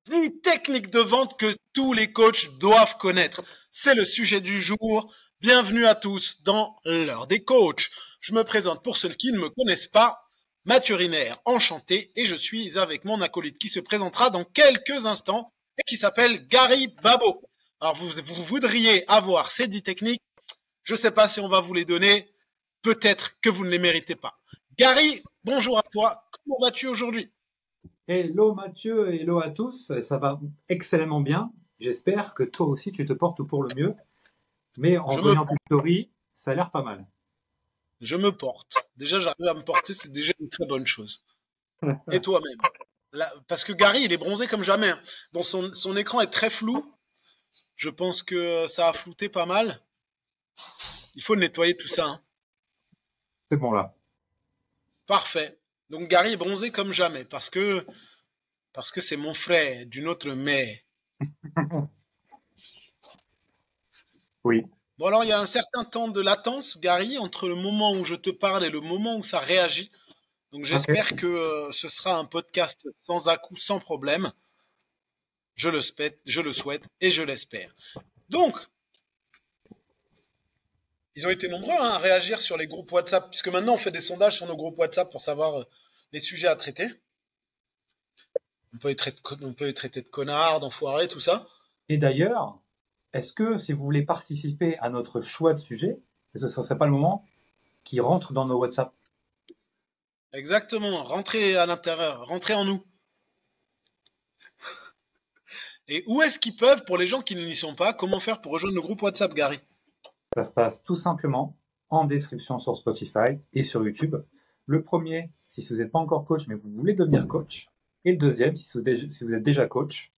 10 techniques de vente que tous les coachs doivent connaître. C'est le sujet du jour. Bienvenue à tous dans l'heure des coachs. Je me présente pour ceux qui ne me connaissent pas. Mathieu Riner, enchanté, et je suis avec mon acolyte qui se présentera dans quelques instants et qui s'appelle Gary Babo. Alors vous voudriez avoir ces 10 techniques. Je ne sais pas si on va vous les donner. Peut-être que vous ne les méritez pas. Gary, bonjour à toi. Comment vas-tu aujourd'hui? Hello Mathieu, hello à tous, ça va excellemment bien. J'espère que toi aussi tu te portes pour le mieux. Mais en Je me voyant tes stories, ça a l'air pas mal. Je me porte. Déjà, j'arrive à me porter, c'est déjà une très bonne chose. Et toi-même? Parce que Gary, il est bronzé comme jamais, hein. Bon, son écran est très flou. Je pense que ça a flouté pas mal. Il faut nettoyer tout ça, hein. C'est bon là. Parfait. Donc Gary est bronzé comme jamais parce que c'est mon frère d'une autre mère. Oui. Bon, alors il y a un certain temps de latence, Gary, entre le moment où je te parle et le moment où ça réagit. Donc Ok. j'espère que ce sera un podcast sans à-coups, sans problème. Je le souhaite et je l'espère. Donc, ils ont été nombreux, hein, à réagir sur les groupes WhatsApp, puisque maintenant on fait des sondages sur nos groupes WhatsApp pour savoir les sujets à traiter. On peut être traité de connards, d'enfoirés, tout ça. Et d'ailleurs, est-ce que si vous voulez participer à notre choix de sujet, ce ne serait pas le moment qui rentre dans nos WhatsApp? Exactement, rentrez à l'intérieur, rentrez en nous. Et où est-ce qu'ils peuvent, pour les gens qui n'y sont pas, comment faire pour rejoindre le groupe WhatsApp, Gary? Ça se passe tout simplement en description sur Spotify et sur YouTube. Le premier, si vous n'êtes pas encore coach, mais vous voulez devenir coach. Et le deuxième, si vous êtes déjà coach.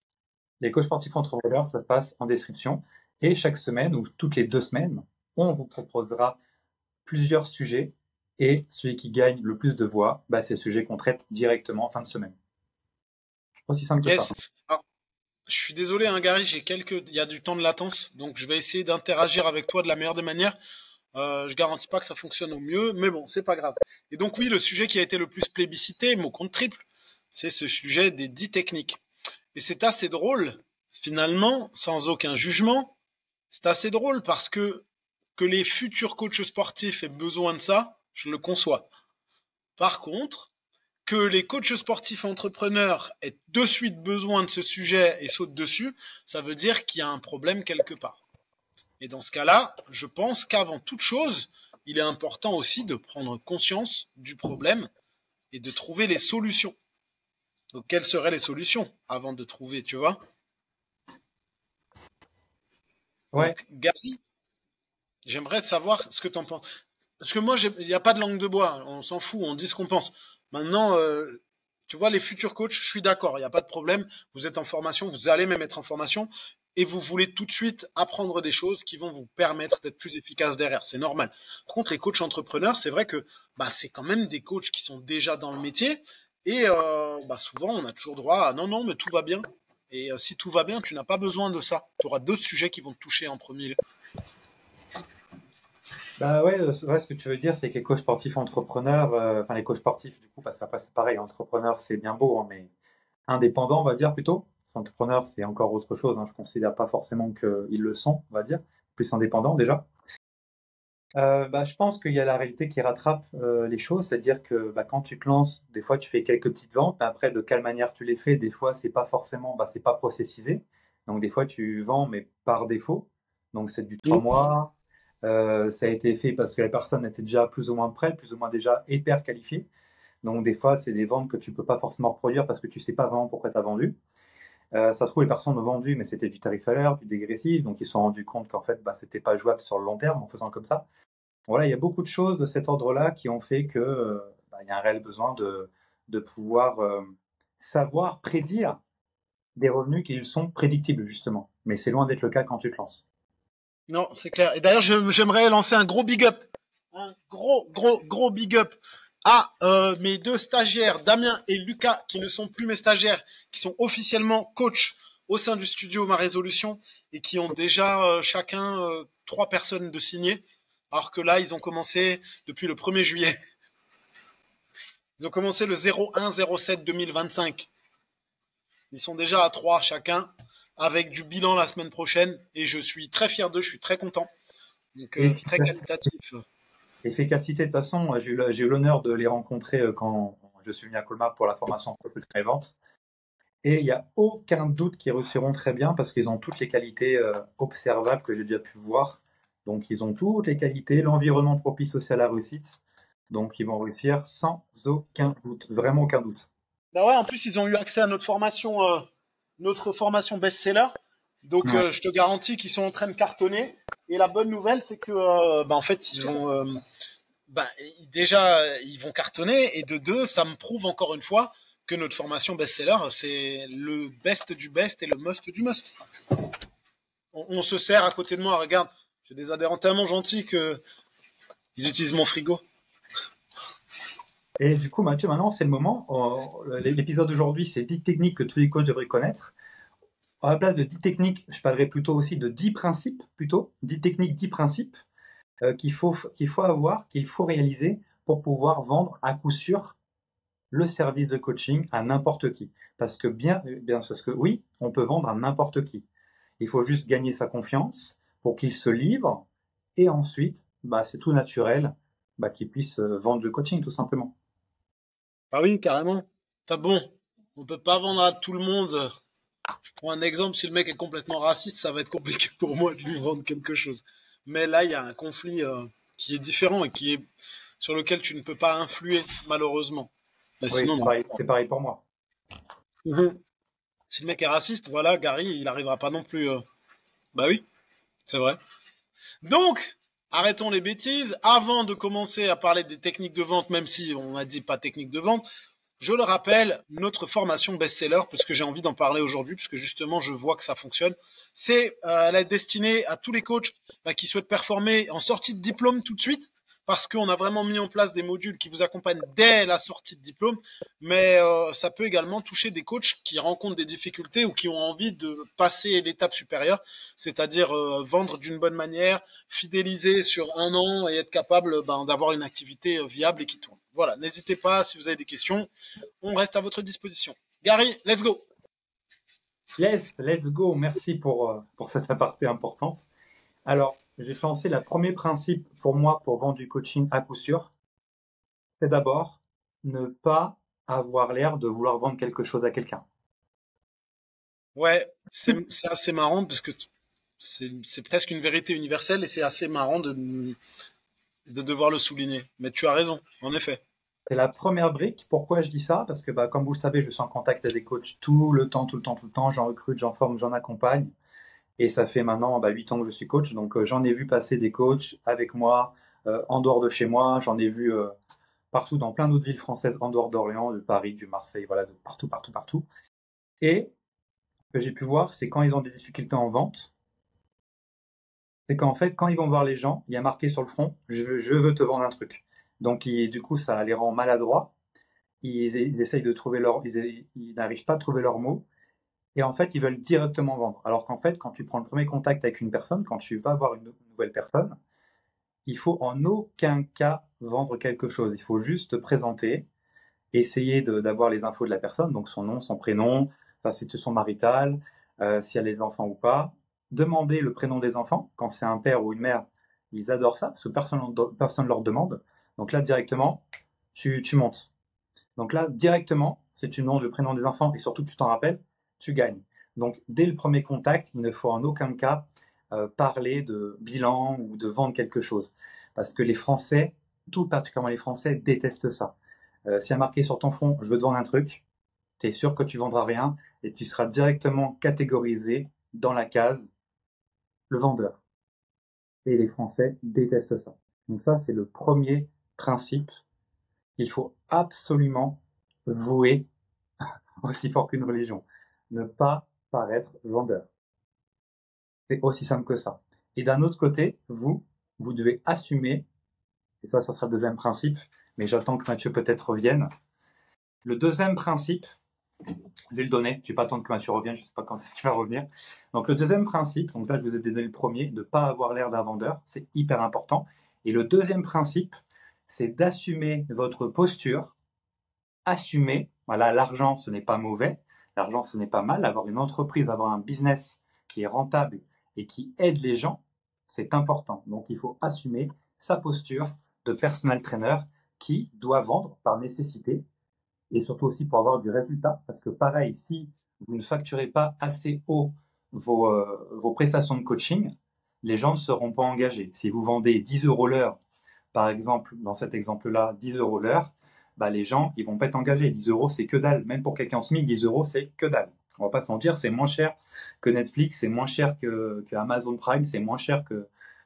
Les coachs sportifs entrepreneurs, ça se passe en description. Et chaque semaine ou toutes les 2 semaines, on vous proposera plusieurs sujets. Et celui qui gagne le plus de voix, bah, c'est le sujet qu'on traite directement en fin de semaine. Aussi simple que ça. Yes. Alors, je suis désolé, hein, Gary, il y a du temps de latence, donc je vais essayer d'interagir avec toi de la meilleure des manières. Je garantis pas que ça fonctionne au mieux, mais bon, c'est pas grave. Et donc oui, le sujet qui a été le plus plébiscité, mot compte triple, c'est ce sujet des 10 techniques. Et c'est assez drôle, finalement, sans aucun jugement, c'est assez drôle parce que les futurs coachs sportifs aient besoin de ça, je le conçois. Par contre, que les coachs sportifs entrepreneurs aient de suite besoin de ce sujet et sautent dessus, ça veut dire qu'il y a un problème quelque part. Et dans ce cas-là, je pense qu'avant toute chose, il est important aussi de prendre conscience du problème et de trouver les solutions. Donc, quelles seraient les solutions avant de trouver, tu vois? Ouais. Donc, Gary, j'aimerais savoir ce que tu en penses. Parce que moi, il n'y a pas de langue de bois. On s'en fout, on dit ce qu'on pense. Maintenant, tu vois, les futurs coachs, je suis d'accord, il n'y a pas de problème. Vous êtes en formation, vous allez même être en formation, et vous voulez tout de suite apprendre des choses qui vont vous permettre d'être plus efficace derrière. C'est normal. Par contre, les coachs entrepreneurs, c'est vrai que bah, c'est quand même des coachs qui sont déjà dans le métier, et bah, souvent, on a toujours droit à non, non, mais tout va bien. Et si tout va bien, tu n'as pas besoin de ça. Tu auras d'autres sujets qui vont te toucher en premier. Bah ouais, ouais, ce que tu veux dire, c'est que les coachs sportifs entrepreneurs, enfin les coachs sportifs, du coup, parce qu'après c'est pareil, entrepreneur c'est bien beau, hein, mais indépendant, on va dire plutôt. Entrepreneur, c'est encore autre chose, hein, je considère pas forcément qu'ils le sont, on va dire, plus indépendant déjà. Bah, je pense qu'il y a la réalité qui rattrape les choses, c'est-à-dire que bah, quand tu te lances, des fois tu fais quelques petites ventes, mais après de quelle manière tu les fais, des fois c'est pas forcément, bah, c'est pas processisé. Donc des fois tu vends mais par défaut. Donc c'est du 3 mois. Ça a été fait parce que la personne était déjà plus ou moins prête, plus ou moins déjà hyper qualifiée. Donc des fois c'est des ventes que tu peux pas forcément reproduire parce que tu sais pas vraiment pourquoi tu as vendu. Ça se trouve les personnes ont vendu mais c'était du tarif à l'heure, du dégressif, donc ils se sont rendus compte qu'en fait bah, c'était pas jouable sur le long terme en faisant comme ça. Voilà, il y a beaucoup de choses de cet ordre-là qui ont fait que bah, il y a un réel besoin de pouvoir savoir prédire des revenus qui sont prédictibles, justement. Mais c'est loin d'être le cas quand tu te lances. Non, c'est clair. Et d'ailleurs, j'aimerais lancer un gros big up. Un gros, gros, gros big up à mes deux stagiaires, Damien et Lucas, qui ne sont plus mes stagiaires, qui sont officiellement coachs au sein du studio Ma Résolution et qui ont déjà chacun 3 personnes de signées. Alors que là, ils ont commencé depuis le 1er juillet. Ils ont commencé le 01-07-2025. Ils sont déjà à 3 chacun, avec du bilan la semaine prochaine. Et je suis très fier d'eux, je suis très content. Donc, très qualitatif. Efficacité, de toute façon, j'ai eu l'honneur de les rencontrer quand je suis venu à Colmar pour la formation Propulsion et Vente. Et il n'y a aucun doute qu'ils réussiront très bien parce qu'ils ont toutes les qualités observables que j'ai déjà pu voir. Donc, ils ont toutes les qualités, l'environnement propice aussi à la réussite. Donc, ils vont réussir sans aucun doute, vraiment aucun doute. Bah ouais, en plus, ils ont eu accès à notre formation best-seller. Donc, Ouais. je te garantis qu'ils sont en train de cartonner. Et la bonne nouvelle, c'est que, en fait, déjà, ils vont cartonner. Et de deux, ça me prouve encore une fois que notre formation best-seller, c'est le best du best et le must du must. On se sert à côté de moi, regarde, j'ai des adhérents tellement gentils que ils utilisent mon frigo. Et du coup, Mathieu, maintenant, c'est le moment. L'épisode d'aujourd'hui, c'est 10 techniques que tous les coachs devraient connaître. À la place de 10 techniques, je parlerai plutôt aussi de 10 principes, plutôt. 10 techniques, 10 principes qu'il faut avoir, qu'il faut réaliser pour pouvoir vendre à coup sûr le service de coaching à n'importe qui. Parce que oui, on peut vendre à n'importe qui. Il faut juste gagner sa confiance pour qu'il se livre et ensuite, c'est tout naturel qu'il puisse vendre le coaching tout simplement. Ah oui, carrément. Bon, on peut pas vendre à tout le monde. Je prends un exemple, si le mec est complètement raciste, ça va être compliqué pour moi de lui vendre quelque chose. Mais là, il y a un conflit qui est différent et sur lequel tu ne peux pas influer, malheureusement. Mais Oui, sinon, c'est pareil pour moi. non. Si le mec est raciste, voilà, Gary, il n'arrivera pas non plus. Bah oui, c'est vrai. Donc, arrêtons les bêtises. Avant de commencer à parler des techniques de vente, même si on a dit pas technique de vente, je le rappelle, notre formation best-seller, parce que j'ai envie d'en parler aujourd'hui, parce que justement, je vois que ça fonctionne, elle est destinée à tous les coachs qui souhaitent performer en sortie de diplôme tout de suite, parce qu'on a vraiment mis en place des modules qui vous accompagnent dès la sortie de diplôme, mais ça peut également toucher des coachs qui rencontrent des difficultés ou qui ont envie de passer l'étape supérieure, c'est-à-dire vendre d'une bonne manière, fidéliser sur 1 an et être capable d'avoir une activité viable et qui tourne. Voilà, n'hésitez pas si vous avez des questions, on reste à votre disposition. Gary, let's go. Yes, let's go. Merci pour cette aparté importante. Alors, je vais te lancer le premier principe pour moi pour vendre du coaching à coup sûr. C'est d'abord ne pas avoir l'air de vouloir vendre quelque chose à quelqu'un. Ouais, c'est assez marrant parce que c'est presque une vérité universelle et c'est assez marrant de devoir le souligner. Mais tu as raison, en effet. C'est la première brique. Pourquoi je dis ça? Parce que, comme vous le savez, je suis en contact avec des coachs tout le temps. J'en recrute, j'en forme, j'en accompagne. Et ça fait maintenant 8 ans que je suis coach. Donc, j'en ai vu passer des coachs avec moi, en dehors de chez moi. J'en ai vu partout dans plein d'autres villes françaises, en dehors d'Orléans, de Paris, du Marseille, voilà, de partout, partout, partout. Et ce que j'ai pu voir, c'est quand ils ont des difficultés en vente, c'est qu'en fait, quand ils vont voir les gens, il y a marqué sur le front, je veux te vendre un truc. Donc, du coup, ça les rend maladroits. Ils essayent de trouver ils n'arrivent pas à trouver leurs mots. Et en fait, ils veulent directement vendre. Alors qu'en fait, quand tu prends le premier contact avec une personne, quand tu vas voir une nouvelle personne, il faut en aucun cas vendre quelque chose. Il faut juste te présenter, essayer d'avoir les infos de la personne, donc son nom, son prénom, sa situation maritale, s'il y a les enfants ou pas. Demander le prénom des enfants. Quand c'est un père ou une mère, ils adorent ça, parce que personne leur demande. Donc là, directement, tu montes. Donc là, directement, si tu demandes le prénom des enfants et surtout que tu t'en rappelles, tu gagnes. Donc dès le premier contact, il ne faut en aucun cas parler de bilan ou de vendre quelque chose. Parce que les Français, tout particulièrement les Français, détestent ça. S'il y a marqué sur ton front, je veux te vendre un truc, tu es sûr que tu vendras rien et tu seras directement catégorisé dans la case le vendeur. Et les Français détestent ça. Donc ça, c'est le premier principe qu'il faut absolument vouer aussi fort qu'une religion. Ne pas paraître vendeur. C'est aussi simple que ça. Et d'un autre côté, vous devez assumer, et ça sera le deuxième principe, mais j'attends que Mathieu peut-être revienne. Le deuxième principe, je vais le donner, je vais pas attendre que Mathieu revienne, je ne sais pas quand est-ce qu'il va revenir. Donc le deuxième principe, donc là je vous ai donné le premier, de ne pas avoir l'air d'un vendeur, c'est hyper important. Et le deuxième principe, c'est d'assumer votre posture, assumer, voilà, l'argent ce n'est pas mauvais, L'argent, ce n'est pas mal. Avoir une entreprise, avoir un business qui est rentable et qui aide les gens, c'est important. Donc, il faut assumer sa posture de personal trainer qui doit vendre par nécessité et surtout aussi pour avoir du résultat. Parce que pareil, si vous ne facturez pas assez haut vos prestations de coaching, les gens ne seront pas engagés. Si vous vendez 10 euros l'heure, par exemple, dans cet exemple-là, 10 euros l'heure, bah, les gens, ils vont pas être engagés. 10 euros, c'est que dalle. Même pour quelqu'un en SMIC, 10 euros, c'est que dalle. On va pas se mentir, c'est moins cher que Netflix, c'est moins cher que Amazon Prime, c'est moins cher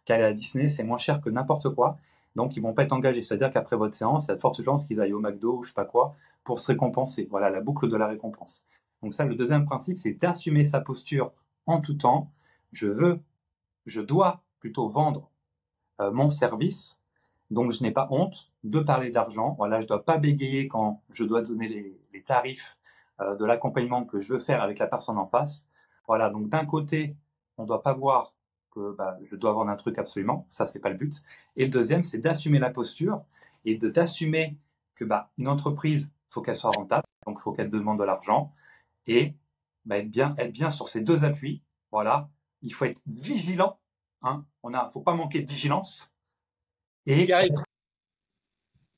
qu'aller à Disney, c'est moins cher que n'importe quoi. Donc, ils vont pas être engagés. C'est-à-dire qu'après votre séance, il y a de fortes chances qu'ils aillent au McDo ou je sais pas quoi pour se récompenser. Voilà, la boucle de la récompense. Donc ça, le deuxième principe, c'est d'assumer sa posture en tout temps. Je dois plutôt vendre mon service, donc je n'ai pas honte de parler d'argent. Voilà, je ne dois pas bégayer quand je dois donner les tarifs de l'accompagnement que je veux faire avec la personne en face. Voilà, donc d'un côté, on ne doit pas voir que je dois vendre un truc absolument, ça c'est pas le but. Et le deuxième, c'est d'assumer la posture et d'assumer que une entreprise, faut qu'elle soit rentable, donc faut qu'elle demande de l'argent et être bien sur ces deux appuis. Voilà, il faut être vigilant. Hein. Faut pas manquer de vigilance et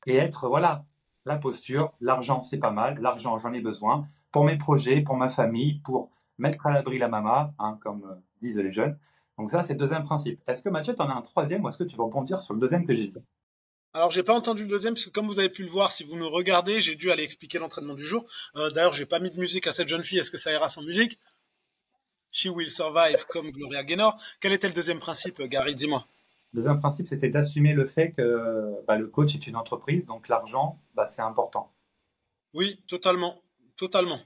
être voilà la posture. L'argent c'est pas mal, l'argent j'en ai besoin pour mes projets, pour ma famille, pour mettre à l'abri la maman, hein, comme disent les jeunes. Donc ça c'est le deuxième principe. Est-ce que Mathieu, tu en as un troisième ou est-ce que tu vas rebondir sur le deuxième que j'ai dit? Alors, j'ai pas entendu le deuxième, parce que comme vous avez pu le voir, si vous nous regardez, j'ai dû aller expliquer l'entraînement du jour. D'ailleurs, j'ai pas mis de musique à cette jeune fille. Est-ce que ça ira sans musique? She will survive, comme Gloria Gaynor. Quel était le deuxième principe, Gary? Dis-moi. Le deuxième principe, c'était d'assumer le fait que le coach est une entreprise, donc l'argent, c'est important. Oui, totalement. Totalement.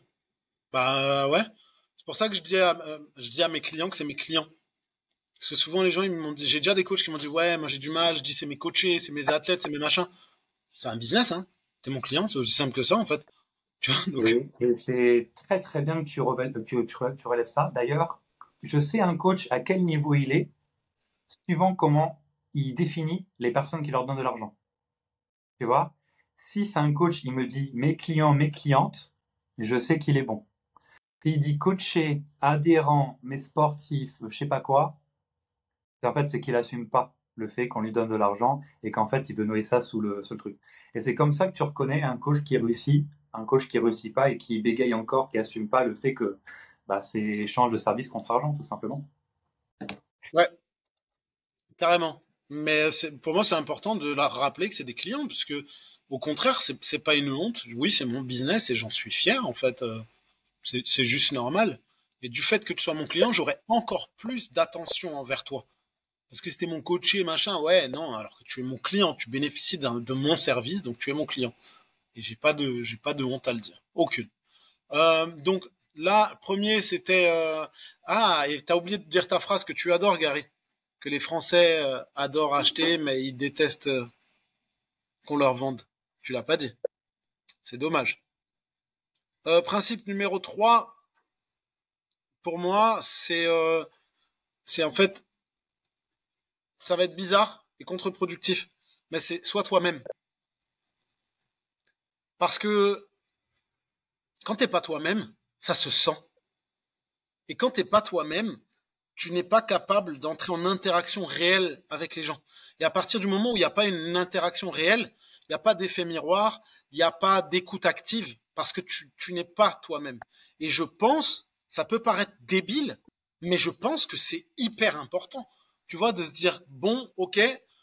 Bah ouais. C'est pour ça que je dis à mes clients que c'est mes clients. Parce que souvent, les gens, ils m'ont dit, j'ai déjà des coachs qui m'ont dit, ouais, moi j'ai du mal. Je dis, c'est mes coachés, c'est mes athlètes, c'est mes machins. C'est un business, hein. T'es mon client, c'est aussi simple que ça, en fait. Tu vois, donc. Et c'est très très bien que tu relèves ça. D'ailleurs, je sais un coach à quel niveau il est, suivant comment il définit les personnes qui leur donnent de l'argent. Tu vois, si c'est un coach, il me dit mes clients, mes clientes, je sais qu'il est bon. S'il dit coacher, adhérent, mes sportifs, je sais pas quoi, en fait, c'est qu'il assume pas le fait qu'on lui donne de l'argent et qu'en fait, il veut noyer ça sous le truc. Et c'est comme ça que tu reconnais un coach qui réussit, un coach qui réussit pas et qui bégaye encore, qui assume pas le fait que c'est échange de service contre argent, tout simplement. Ouais, carrément. Mais pour moi, c'est important de leur rappeler que c'est des clients, parce que, au contraire, c'est pas une honte. Oui, c'est mon business et j'en suis fier, en fait. C'est juste normal. Et du fait que tu sois mon client, j'aurai encore plus d'attention envers toi. Parce que c'était mon coaché, machin. Ouais, non, alors que tu es mon client, tu bénéficies de mon service, donc tu es mon client. Et j'ai pas de honte à le dire. Aucune. Donc, là, premier, c'était, ah, et t'as oublié de dire ta phrase que tu adores, Gary. Que les Français adorent acheter, mais ils détestent qu'on leur vende. Tu l'as pas dit. C'est dommage. Principe numéro 3 pour moi, c'est en fait, ça va être bizarre et contre-productif, mais c'est sois toi-même. Parce que quand t'es pas toi-même, ça se sent. Et quand t'es pas toi-même, tu n'es pas capable d'entrer en interaction réelle avec les gens. Et à partir du moment où il n'y a pas une interaction réelle, il n'y a pas d'effet miroir, il n'y a pas d'écoute active, parce que tu n'es pas toi-même. Et je pense, ça peut paraître débile, mais je pense que c'est hyper important. Tu vois, de se dire, bon, ok,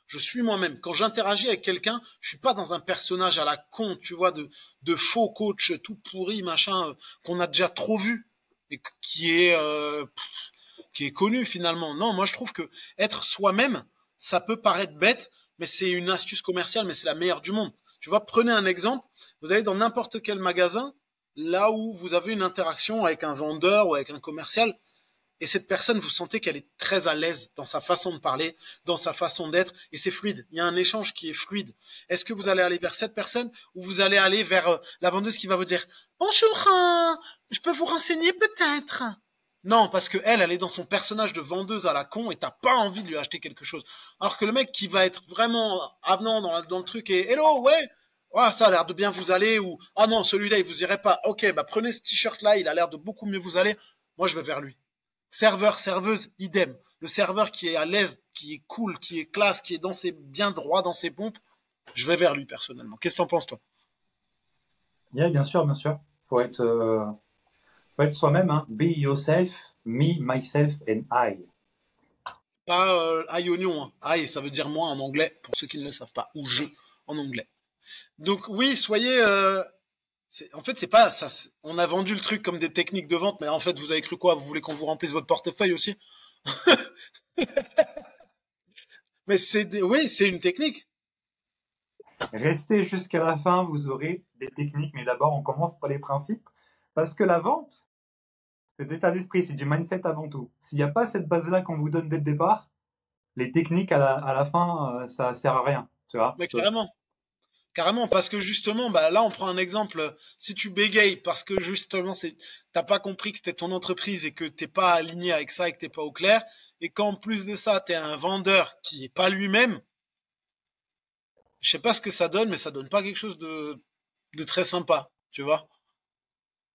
je suis moi-même. Quand j'interagis avec quelqu'un, je suis pas dans un personnage à la con, tu vois, de faux coach tout pourri, machin, qu'on a déjà trop vu et qui est connu finalement. Non, moi je trouve que être soi-même, ça peut paraître bête, mais c'est une astuce commerciale, mais c'est la meilleure du monde. Tu vois, prenez un exemple, vous allez dans n'importe quel magasin, là où vous avez une interaction avec un vendeur ou avec un commercial, et cette personne, vous sentez qu'elle est très à l'aise dans sa façon de parler, dans sa façon d'être, et c'est fluide. Il y a un échange qui est fluide. Est-ce que vous allez aller vers cette personne ou vous allez aller vers la vendeuse qui va vous dire bonjour, je peux vous renseigner peut-être? Non, parce que elle est dans son personnage de vendeuse à la con et t'as pas envie de lui acheter quelque chose. Alors que le mec qui va être vraiment avenant dans le truc et hello, ouais. Ah, ça a l'air de bien vous aller, ou ah non, celui-là, il vous irait pas. Ok, bah prenez ce t-shirt-là, il a l'air de beaucoup mieux vous aller. Moi, je vais vers lui. Serveur, serveuse, idem. Le serveur qui est à l'aise, qui est cool, qui est classe, qui est dans ses, bien droit dans ses pompes, je vais vers lui personnellement. Qu'est-ce que t'en penses, toi? Yeah, bien sûr, bien sûr. Faut être, euh, faut être soi-même, hein. Be yourself, me, myself and I. Pas aïe oignon, hein. Aïe, ça veut dire moi en anglais, pour ceux qui ne le savent pas, ou je en anglais. Donc oui, soyez. En fait, c'est pas ça. On a vendu le truc comme des techniques de vente, mais en fait, vous avez cru quoi? Vous voulez qu'on vous remplisse votre portefeuille aussi? Mais oui, c'est une technique. Restez jusqu'à la fin, vous aurez des techniques, mais d'abord, on commence par les principes, parce que la vente, c'est d'état d'esprit, c'est du mindset avant tout. S'il n'y a pas cette base-là qu'on vous donne dès le départ, les techniques à la fin, ça sert à rien, tu vois. Mais carrément. Carrément, parce que justement, bah là, on prend un exemple. Si tu bégayes parce que justement, t'as pas compris que c'était ton entreprise et que t'es pas aligné avec ça et que t'es pas au clair, et qu'en plus de ça, t'es un vendeur qui est pas lui-même, je sais pas ce que ça donne, mais ça donne pas quelque chose de très sympa, tu vois.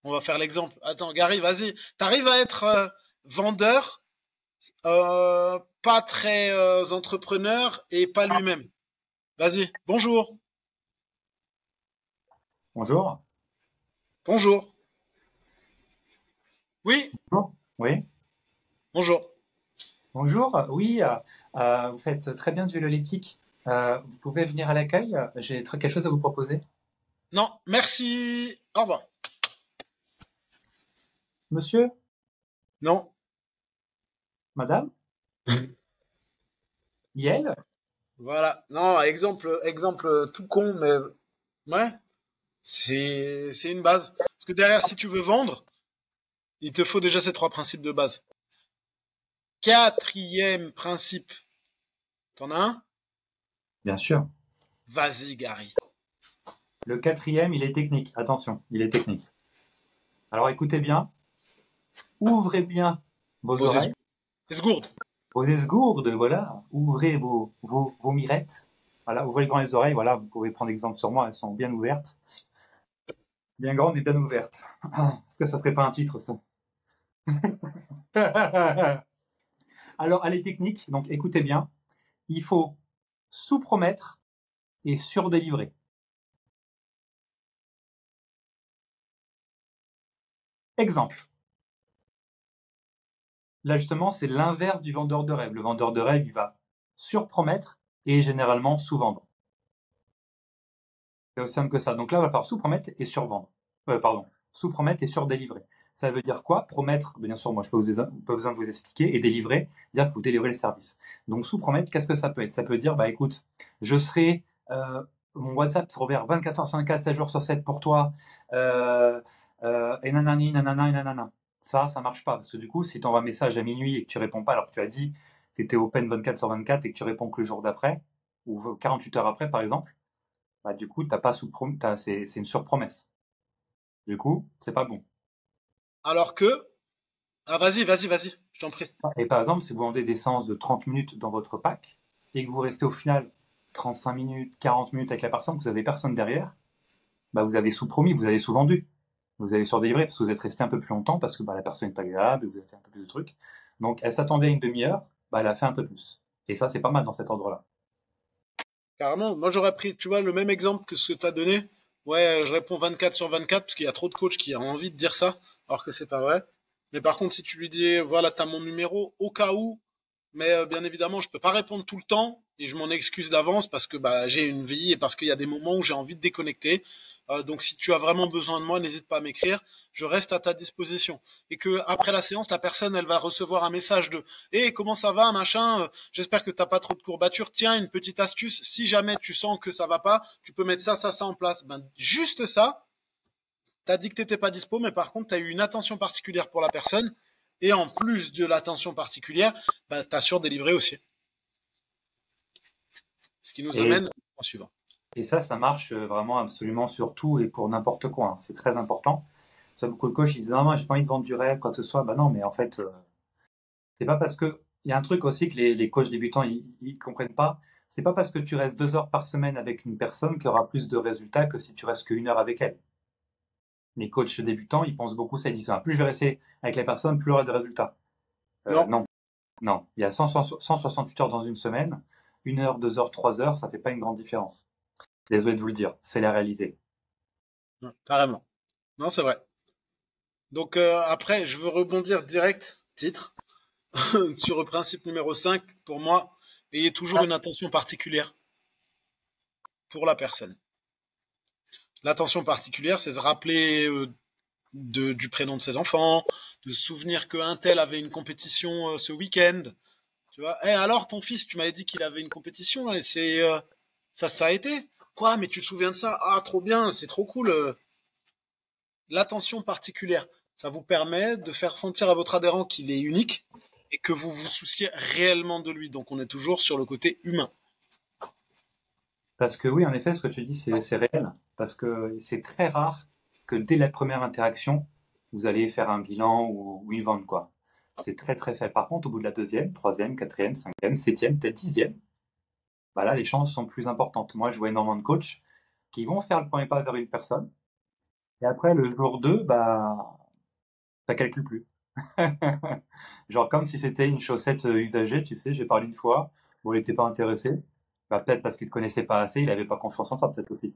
On va faire l'exemple. Attends, Gary, vas-y. T'arrives à être vendeur, pas très entrepreneur et pas lui-même. Vas-y. Bonjour. Bonjour. Bonjour. Oui. Bonjour. Oui. Bonjour. Bonjour. Oui, vous faites très bien du vélo elliptique. Vous pouvez venir à l'accueil. J'ai quelque chose à vous proposer. Non, merci. Au revoir. Monsieur, Non. madame, Yel. Voilà. Non, exemple tout con, mais ouais, c'est une base. Parce que derrière, si tu veux vendre, il te faut déjà ces trois principes de base. Quatrième principe. T'en as un? Bien sûr. Vas-y, Gary. Le quatrième, il est technique. Attention, il est technique. Alors écoutez bien, ouvrez bien vos Vos oreilles, esgourdes. vos esgourdes, voilà. Ouvrez vos mirettes. Voilà, ouvrez grand les oreilles. Voilà, vous pouvez prendre exemple sur moi, elles sont bien ouvertes. Bien grandes et bien ouvertes. Est-ce que ça serait pas un titre, ça? Alors, elle est technique, donc écoutez bien. Il faut sous-promettre et surdélivrer. Exemple. Là, justement, c'est l'inverse du vendeur de rêve. Le vendeur de rêve, il va surpromettre et généralement sous-vendre. C'est aussi simple que ça. Donc là, il va falloir sous-promettre et survendre. Pardon. Sous-promettre et surdélivrer. Ça veut dire quoi? Promettre, bien sûr, moi, je n'ai pas besoin de vous expliquer. Et délivrer, dire que vous délivrez le service. Donc, sous-promettre, qu'est-ce que ça peut être? Ça peut dire, bah écoute, je serai, mon WhatsApp sera ouvert 24 heures sur 24, 7 jours sur 7 pour toi, et nanani, nanana, et nanana. Ça marche pas. Parce que du coup, si tu envoies un message à minuit et que tu réponds pas, alors que tu as dit que tu étais open 24 sur 24 et que tu réponds que le jour d'après, ou 48 heures après, par exemple, bah, du coup, t'as pas c'est une surpromesse. Du coup, c'est pas bon. Alors que. Ah, vas-y, je t'en prie. Et par exemple, si vous vendez des séances de 30 minutes dans votre pack et que vous restez au final 35 minutes, 40 minutes avec la personne, que vous avez personne derrière, bah, vous avez sous-promis, vous avez sous-vendu. Vous avez surdélivré parce que vous êtes resté un peu plus longtemps parce que bah, la personne est agréable, vous avez fait un peu plus de trucs. Donc, elle s'attendait à une demi-heure, bah, elle a fait un peu plus. Et ça, c'est pas mal dans cet ordre-là. Carrément. Moi, j'aurais pris, tu vois, le même exemple que ce que tu as donné. Ouais, je réponds 24 sur 24 parce qu'il y a trop de coachs qui ont envie de dire ça, alors que c'est pas vrai. Mais par contre, si tu lui dis, voilà, t'as mon numéro, au cas où, mais bien évidemment, je peux pas répondre tout le temps et je m'en excuse d'avance parce que bah, j'ai une vie et parce qu'il y a des moments où j'ai envie de déconnecter. Donc, si tu as vraiment besoin de moi, n'hésite pas à m'écrire. Je reste à ta disposition. Et que après la séance, la personne, elle va recevoir un message de «Hey, comment ça va, machin J'espère que t'as pas trop de courbatures. Tiens, une petite astuce. Si jamais tu sens que ça va pas, tu peux mettre ça en place.» Ben, juste ça, t'as dit que t'étais pas dispo, mais par contre, t'as eu une attention particulière pour la personne. Et en plus de l'attention particulière, bah, t'as surdélivré aussi. Ce qui nous Et, amène au point suivant. et ça marche vraiment absolument sur tout et pour n'importe quoi, hein. C'est très important. Ça, beaucoup de coachs, ils disent, non, moi, j'ai pas envie de vendre du rêve, quoi que ce soit. Bah non, mais en fait, c'est pas parce que, il y a un truc aussi que les coachs débutants, ils comprennent pas. c'est pas parce que tu restes 2 heures par semaine avec une personne qu'il y aura plus de résultats que si tu restes qu'une heure avec elle. Les coachs débutants, ils pensent beaucoup ça, ils disent, plus je vais rester avec la personne, plus il y aura de résultats. Non. Non, non. Il y a 168 heures dans une semaine. 1 heure, 2 heures, 3 heures, ça fait pas une grande différence. Désolé de vous le dire, c'est la réalité. Carrément. Non, c'est vrai. Donc après, je veux rebondir direct, titre, sur le principe numéro 5. Pour moi, ayez toujours une attention particulière pour la personne. L'attention particulière, c'est se rappeler du prénom de ses enfants, de se souvenir qu'un tel avait une compétition ce week-end. Tu vois, alors ton fils, tu m'avais dit qu'il avait une compétition et ça a été. Quoi, mais tu te souviens de ça? Ah, trop bien, c'est trop cool. L'attention particulière, ça vous permet de faire sentir à votre adhérent qu'il est unique et que vous vous souciez réellement de lui. Donc on est toujours sur le côté humain. Parce que oui, en effet, ce que tu dis, c'est réel. Parce que c'est très rare que dès la première interaction, vous allez faire un bilan ou une vente, quoi. C'est très très faible. Par contre, au bout de la deuxième, troisième, quatrième, cinquième, septième, peut-être dixième, bah là, les chances sont plus importantes. Moi, je vois énormément de coachs qui vont faire le premier pas vers une personne, et après, le jour 2, bah, ça calcule plus. Genre comme si c'était une chaussette usagée, tu sais, j'ai parlé une fois, bon, il n'était pas intéressé. Bah, peut-être parce qu'il ne te connaissait pas assez, il n'avait pas confiance en toi, peut-être aussi.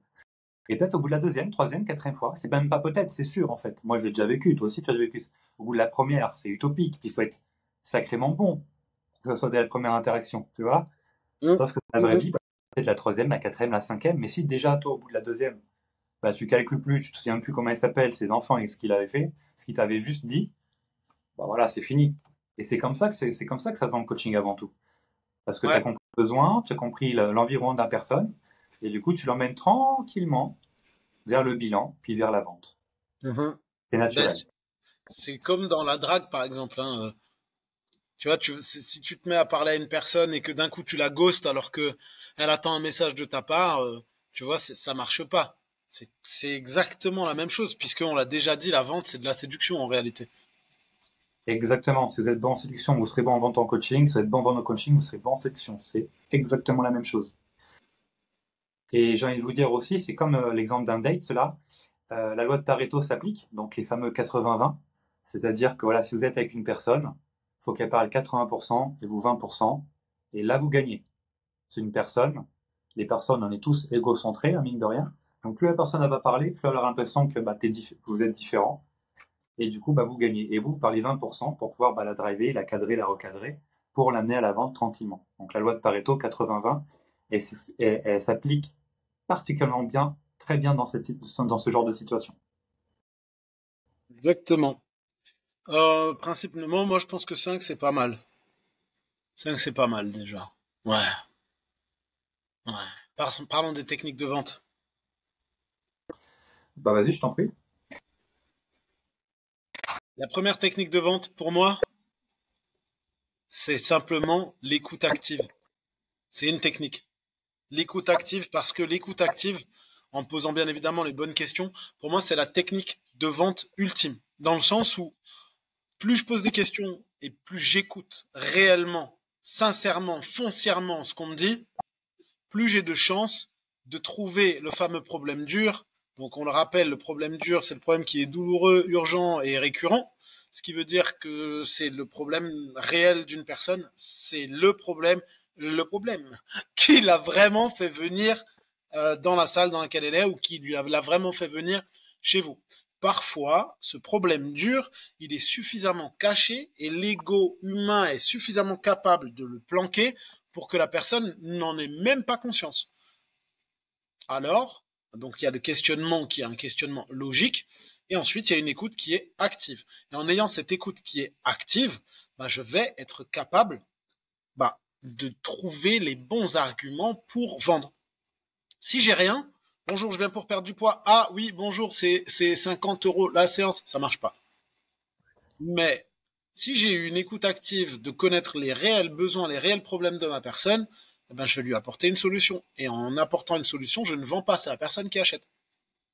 Et peut-être au bout de la deuxième, troisième, quatrième fois, c'est même pas peut-être, c'est sûr en fait. Moi, j'ai déjà vécu, toi aussi tu as déjà vécu. Au bout de la première, c'est utopique, puis il faut être sacrément bon, que ce soit dès la première interaction, tu vois. Mmh. Sauf que dans la vraie vie, bah, peut-être la troisième, la quatrième, la cinquième, mais si déjà toi, au bout de la deuxième, bah, tu calcules plus, tu te souviens plus comment il s'appelle, ses enfants et ce qu'il avait fait, ce qu'il t'avait juste dit, bah voilà, c'est fini. Et c'est comme ça que c'est comme ça que ça se vend le coaching avant tout. Parce que tu as Ouais. compris le besoin, tu as compris l'environnement de la personne, et du coup, tu l'emmènes tranquillement vers le bilan, puis vers la vente. Mhm. C'est Ben, naturel. c'est comme dans la drague, par exemple. Tu vois, si tu te mets à parler à une personne et que d'un coup tu la ghostes alors que elle attend un message de ta part, tu vois, ça marche pas. C'est exactement la même chose, puisqu'on l'a déjà dit, la vente, c'est de la séduction en réalité. Exactement. Si vous êtes bon en séduction, vous serez bon en vente en coaching. Si vous êtes bon en vente en coaching, vous serez bon en séduction. C'est exactement la même chose. Et j'ai envie de vous dire aussi, c'est comme l'exemple d'un date, cela. La loi de Pareto s'applique, donc les fameux 80-20. C'est-à-dire que voilà, si vous êtes avec une personne, il faut qu'elle parle 80% et vous 20%. Et là, vous gagnez. C'est une personne. Les personnes, on est tous égocentrés, hein, mine de rien. Donc plus la personne elle va parler, plus elle aura l'impression que bah, vous êtes différent. Et du coup, bah, vous gagnez. Et vous parlez 20% pour pouvoir bah, la driver, la cadrer, la recadrer, pour l'amener à la vente tranquillement. Donc la loi de Pareto 80-20, elle s'applique particulièrement bien, très bien dans dans ce genre de situation. Exactement. Principalement, moi je pense que 5 c'est pas mal. 5 c'est pas mal déjà. Ouais, ouais. Parlons des techniques de vente. Bah vas-y, je t'en prie. La première technique de vente, pour moi, c'est simplement l'écoute active. C'est une technique. L'écoute active, parce que l'écoute active, en posant bien évidemment les bonnes questions, pour moi, c'est la technique de vente ultime. Dans le sens où plus je pose des questions et plus j'écoute réellement, sincèrement, foncièrement ce qu'on me dit, plus j'ai de chances de trouver le fameux problème dur. Donc on le rappelle, le problème dur, c'est le problème qui est douloureux, urgent et récurrent. Ce qui veut dire que c'est le problème réel d'une personne, c'est le problème qui l'a vraiment fait venir dans la salle dans laquelle elle est ou qui l'a vraiment fait venir chez vous. Parfois, ce problème dur, il est suffisamment caché et l'ego humain est suffisamment capable de le planquer pour que la personne n'en ait même pas conscience. Alors, donc il y a le questionnement qui est un questionnement logique, et ensuite il y a une écoute qui est active. Et en ayant cette écoute qui est active, bah, je vais être capable de trouver les bons arguments pour vendre. Si j'ai rien, bonjour, je viens pour perdre du poids. Ah oui, bonjour, c'est 50 euros la séance, ça marche pas. Mais si j'ai eu une écoute active de connaître les réels besoins, les réels problèmes de ma personne, eh ben, je vais lui apporter une solution. Et en apportant une solution, je ne vends pas, c'est la personne qui achète.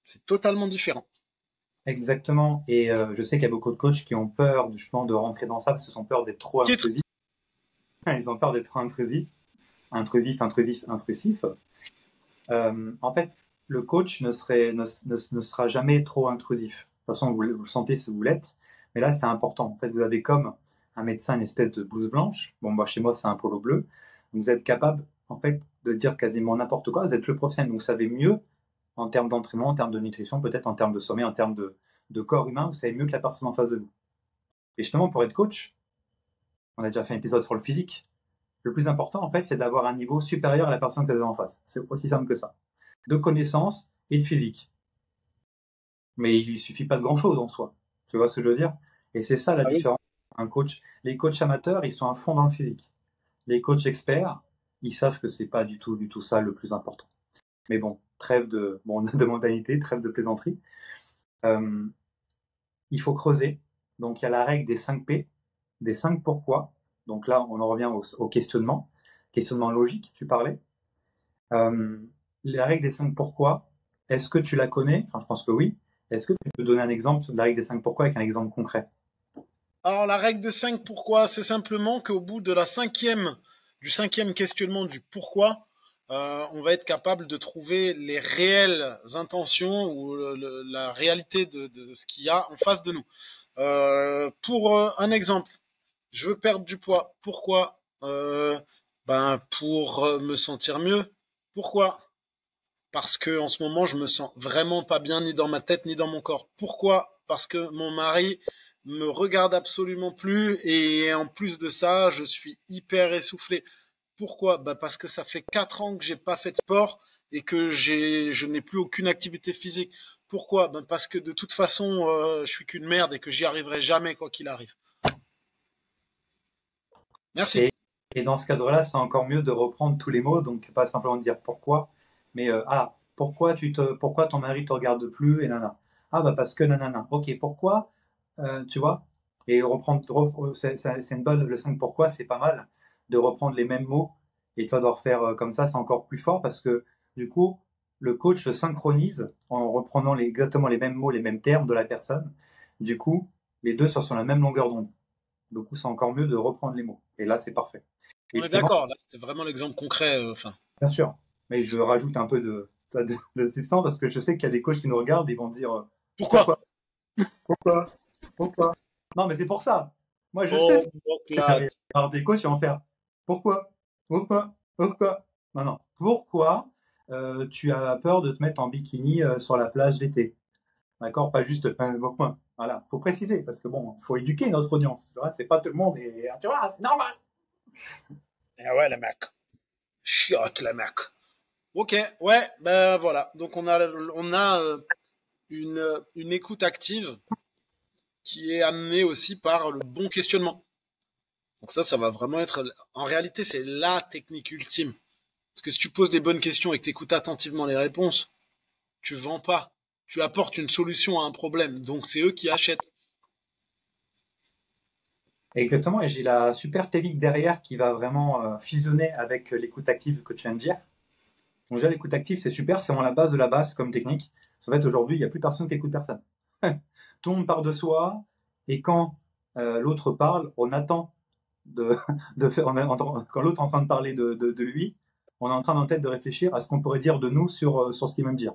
C'est totalement différent. Exactement. Et je sais qu'il y a beaucoup de coachs qui ont peur justement de rentrer dans ça parce qu'ils ont peur d'être trop Titre. intrusifs. Ils ont peur d'être trop intrusifs. intrusif. En fait, le coach ne sera jamais trop intrusif. De toute façon, vous le sentez si vous l'êtes, mais là, c'est important. En fait, vous avez comme un médecin une espèce de blouse blanche. Bon, bah, chez moi, c'est un polo bleu. Vous êtes capable, en fait, de dire quasiment n'importe quoi. Vous êtes le professionnel, donc vous savez mieux en termes d'entraînement, en termes de nutrition, peut-être en termes de sommeil, en termes de corps humain. Vous savez mieux que la personne en face de vous. Et justement, pour être coach, on a déjà fait un épisode sur le physique. Le plus important, en fait, c'est d'avoir un niveau supérieur à la personne que vous avez en face. C'est aussi simple que ça. De connaissances et de physique. Mais il ne suffit pas de grand-chose en soi. Tu vois ce que je veux dire? Et c'est ça la Ah oui. différence. Un coach, les coachs amateurs, ils sont à fond dans le physique. Les coachs experts, ils savent que c'est pas du tout ça le plus important. Mais bon, trêve de mondanité, trêve de plaisanterie. Euh, il faut creuser. Donc il y a la règle des 5 P, des 5 pourquoi. Donc là, on en revient au questionnement. Questionnement logique, tu parlais. Euh, la règle des 5 pourquoi, est-ce que tu la connais? Enfin, je pense que oui. Est-ce que tu peux donner un exemple de la règle des 5 pourquoi avec un exemple concret? Alors, la règle des 5 pourquoi, c'est simplement qu'au bout de du cinquième questionnement du pourquoi, on va être capable de trouver les réelles intentions ou la réalité de ce qu'il y a en face de nous. Pour un exemple, je veux perdre du poids. Pourquoi? Pour me sentir mieux. Pourquoi? Parce que en ce moment, je me sens vraiment pas bien ni dans ma tête ni dans mon corps. Pourquoi? Parce que mon mari me regarde absolument plus et en plus de ça, je suis hyper essoufflé. Pourquoi? Parce que ça fait 4 ans que j'ai pas fait de sport et que je n'ai plus aucune activité physique. Pourquoi? Parce que de toute façon, je suis qu'une merde et que j'y arriverai jamais quoi qu'il arrive. Merci. Et, et dans ce cadre-là, c'est encore mieux de reprendre tous les mots, donc pas simplement dire pourquoi, mais pourquoi ton mari te regarde plus et nana. Ah bah parce que nanana. Ok, pourquoi, tu vois? Et c'est une bonne, le 5 pourquoi, c'est pas mal de reprendre les mêmes mots et toi de refaire comme ça, c'est encore plus fort parce que du coup, le coach se synchronise en reprenant exactement les mêmes mots, les mêmes termes de la personne. Du coup, les deux sont sur la même longueur d'onde. Du coup, c'est encore mieux de reprendre les mots. Et là, c'est parfait. Et On est justement, d'accord. Là, c'était vraiment l'exemple concret. Enfin, bien sûr, mais je rajoute un peu de substance parce que je sais qu'il y a des coachs qui nous regardent et ils vont dire pourquoi? pourquoi, pourquoi, pourquoi. Non, mais c'est pour ça. Moi, je sais Oh, ce donc que là, derrière. Alors, des coachs, ils vont faire pourquoi, pourquoi. Non, non. Pourquoi tu as peur de te mettre en bikini sur la plage d'été? D'accord? Pas juste pourquoi. Voilà, faut préciser parce que bon, faut éduquer notre audience. Tu vois, c'est pas tout le monde et tu vois, c'est normal. ah ouais, la mec. Chiotte, la mec. Ok, ouais, ben voilà. Donc on a une écoute active qui est amenée aussi par le bon questionnement. Donc ça va vraiment être. En réalité, c'est la technique ultime. Parce que si tu poses les bonnes questions et que tu écoutes attentivement les réponses, tu vends pas. Tu apportes une solution à un problème. Donc c'est eux qui achètent. Exactement, et j'ai la super technique derrière qui va vraiment fusionner avec l'écoute active que tu viens de dire. Donc déjà, l'écoute active, c'est super, c'est vraiment la base de la base comme technique. En fait, aujourd'hui, il n'y a plus personne qui écoute personne. Tout le monde part de soi, et quand l'autre parle, on attend de, de faire, quand l'autre est en train de parler de lui, on est en train en tête de réfléchir à ce qu'on pourrait dire de nous sur ce qu'il va me dire.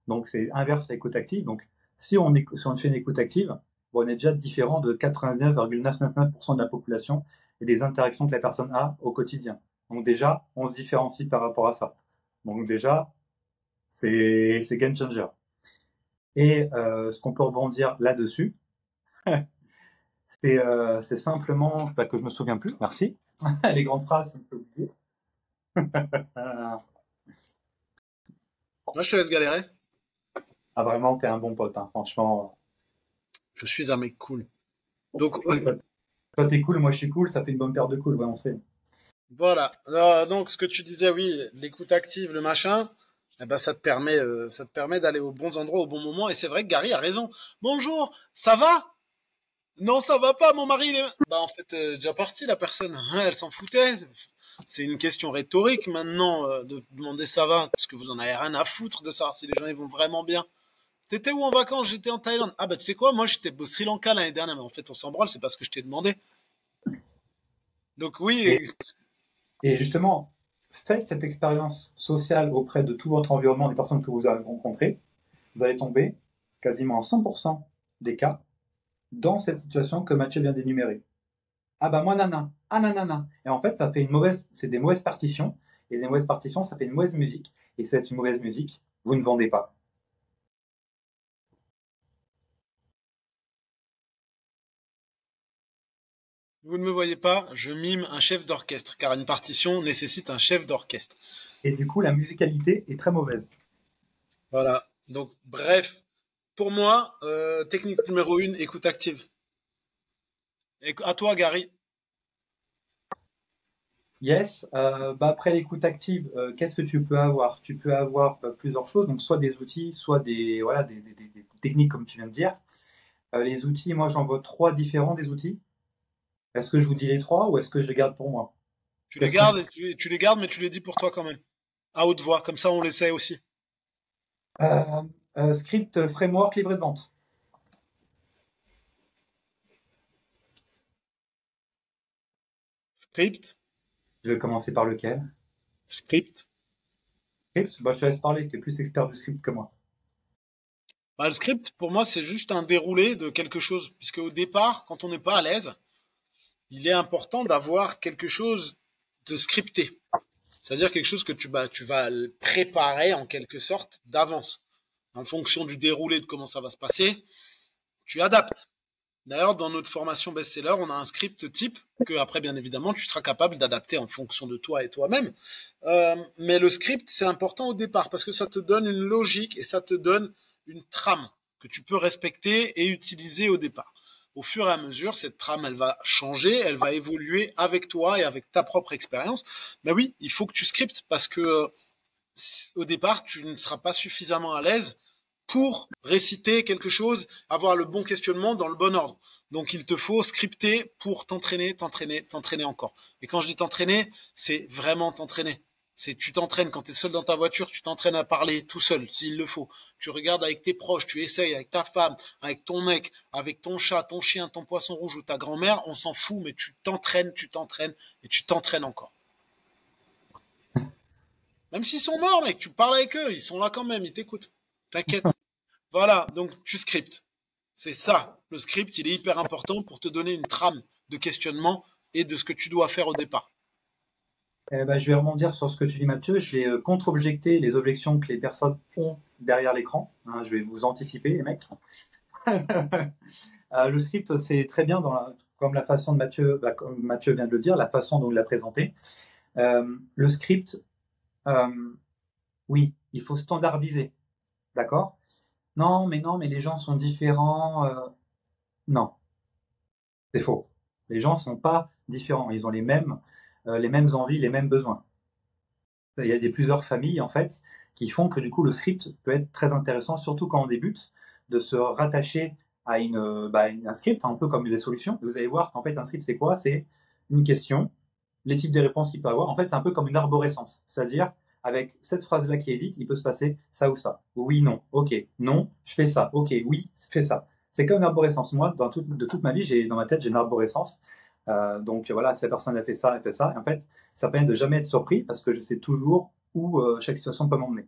Donc c'est inverse à l'écoute active. Donc si on fait une écoute active, bon, on est déjà différent de 99,999% de la population et des interactions que la personne a au quotidien. Donc déjà, on se différencie par rapport à ça. Donc déjà, c'est game changer. Et ce qu'on peut rebondir là-dessus, c'est simplement que je me souviens plus. Merci. Les grandes phrases, ça me fait oublier. Moi, je te laisse galérer. Ah vraiment, t'es un bon pote, hein, franchement. Je suis un mec cool. Donc, Toi, t'es cool, moi je suis cool, ça fait une bonne paire de cool, ouais, on sait. voilà. Donc, ce que tu disais, oui, l'écoute active, le machin, eh ben, ça te permet d'aller aux bons endroits au bon moment. Et c'est vrai que Gary a raison. Bonjour, ça va? Non, ça va pas, mon mari. Bah, en fait, déjà parti, la personne. Hein, elle s'en foutait. C'est une question rhétorique maintenant de demander ça va, parce que vous en avez rien à foutre de savoir si les gens ils vont vraiment bien. T'étais où en vacances? J'étais en Thaïlande. Ah bah tu sais quoi? Moi j'étais au Sri Lanka l'année dernière, mais en fait on s'en branle, c'est parce que je t'ai demandé. Donc Et, oui, et justement, faites cette expérience sociale auprès de tout votre environnement, des personnes que vous avez rencontrées, vous allez tomber quasiment à 100% des cas dans cette situation que Mathieu vient d'énumérer. Ah bah moi nana, ah nanana. Et en fait, ça fait c'est des mauvaises partitions. Et des mauvaises partitions, ça fait une mauvaise musique. Et c'est une mauvaise musique, vous ne vendez pas. Vous ne me voyez pas, je mime un chef d'orchestre, car une partition nécessite un chef d'orchestre. Et du coup, la musicalité est très mauvaise. Voilà. Donc, bref, pour moi, technique numéro 1, écoute active. Et à toi, Gary. Yes, bah après l'écoute active, qu'est-ce que tu peux avoir? Tu peux avoir plusieurs choses, donc soit des outils, soit voilà, des techniques comme tu viens de dire. Les outils, moi j'en vois trois différents des outils. Est-ce que je vous dis les trois ou est-ce que je les garde pour moi? Tu les Qu'est-ce qu'on... gardes, tu les gardes, mais tu les dis pour toi quand même. À haute voix, comme ça on l'essaie aussi. Euh, Script, framework, livret de vente. Script, Je vais commencer par lequel? script. Script, bah, je te laisse parler, tu es plus expert du script que moi. Bah, le script, pour moi, c'est juste un déroulé de quelque chose. Puisque au départ, quand on n'est pas à l'aise, il est important d'avoir quelque chose de scripté. C'est-à-dire quelque chose que tu vas préparer en quelque sorte d'avance. En fonction du déroulé de comment ça va se passer, tu adaptes. D'ailleurs, dans notre formation best-seller, on a un script type que après, bien évidemment, tu seras capable d'adapter en fonction de toi et toi-même. Mais le script, c'est important au départ parce que ça te donne une logique et ça te donne une trame que tu peux respecter et utiliser au départ. Au fur et à mesure, cette trame, elle va changer, elle va évoluer avec toi et avec ta propre expérience. Mais oui, il faut que tu scriptes parce que au départ, tu ne seras pas suffisamment à l'aise pour réciter quelque chose, avoir le bon questionnement dans le bon ordre. Donc il te faut scripter pour t'entraîner, t'entraîner, t'entraîner encore. Et quand je dis t'entraîner, c'est vraiment t'entraîner. C'est tu t'entraînes quand tu es seul dans ta voiture, tu t'entraînes à parler tout seul s'il le faut. Tu regardes avec tes proches, tu essayes avec ta femme, avec ton mec, avec ton chat, ton chien, ton poisson rouge ou ta grand-mère, on s'en fout, mais tu t'entraînes et tu t'entraînes encore. Même s'ils sont morts, mec, tu parles avec eux, ils sont là quand même, ils t'écoutent. T'inquiète. Voilà, donc tu scriptes. C'est ça. Le script, il est hyper important pour te donner une trame de questionnement et de ce que tu dois faire au départ. Ben, je vais rebondir sur ce que tu dis, Mathieu. Je vais contre-objecter les objections que les personnes ont derrière l'écran. Hein, je vais vous anticiper, les mecs. Le script, c'est très bien, comme la façon de Mathieu, bah, comme Mathieu vient de le dire, la façon dont il l'a présenté. Le script, euh, oui, il faut standardiser, d'accord? Non, mais les gens sont différents. Non, c'est faux. Les gens sont pas différents. Ils ont les mêmes envies, les mêmes besoins. Il y a plusieurs familles, en fait, qui font que du coup, le script peut être très intéressant, surtout quand on débute, de se rattacher à un script, un peu comme des solutions. Et vous allez voir qu'en fait, un script, c'est quoi? C'est une question, les types de réponses qu'il peut avoir. En fait, c'est un peu comme une arborescence. C'est-à-dire, avec cette phrase-là qui est dite, il peut se passer ça ou ça. Oui, non. Ok. Non, je fais ça. Ok. Oui, fais ça. C'est comme une arborescence. Moi, de toute ma vie, dans ma tête, j'ai une arborescence. Donc voilà, cette personne a fait ça, elle fait ça. Et en fait, ça permet de jamais être surpris parce que je sais toujours où chaque situation peut m'emmener.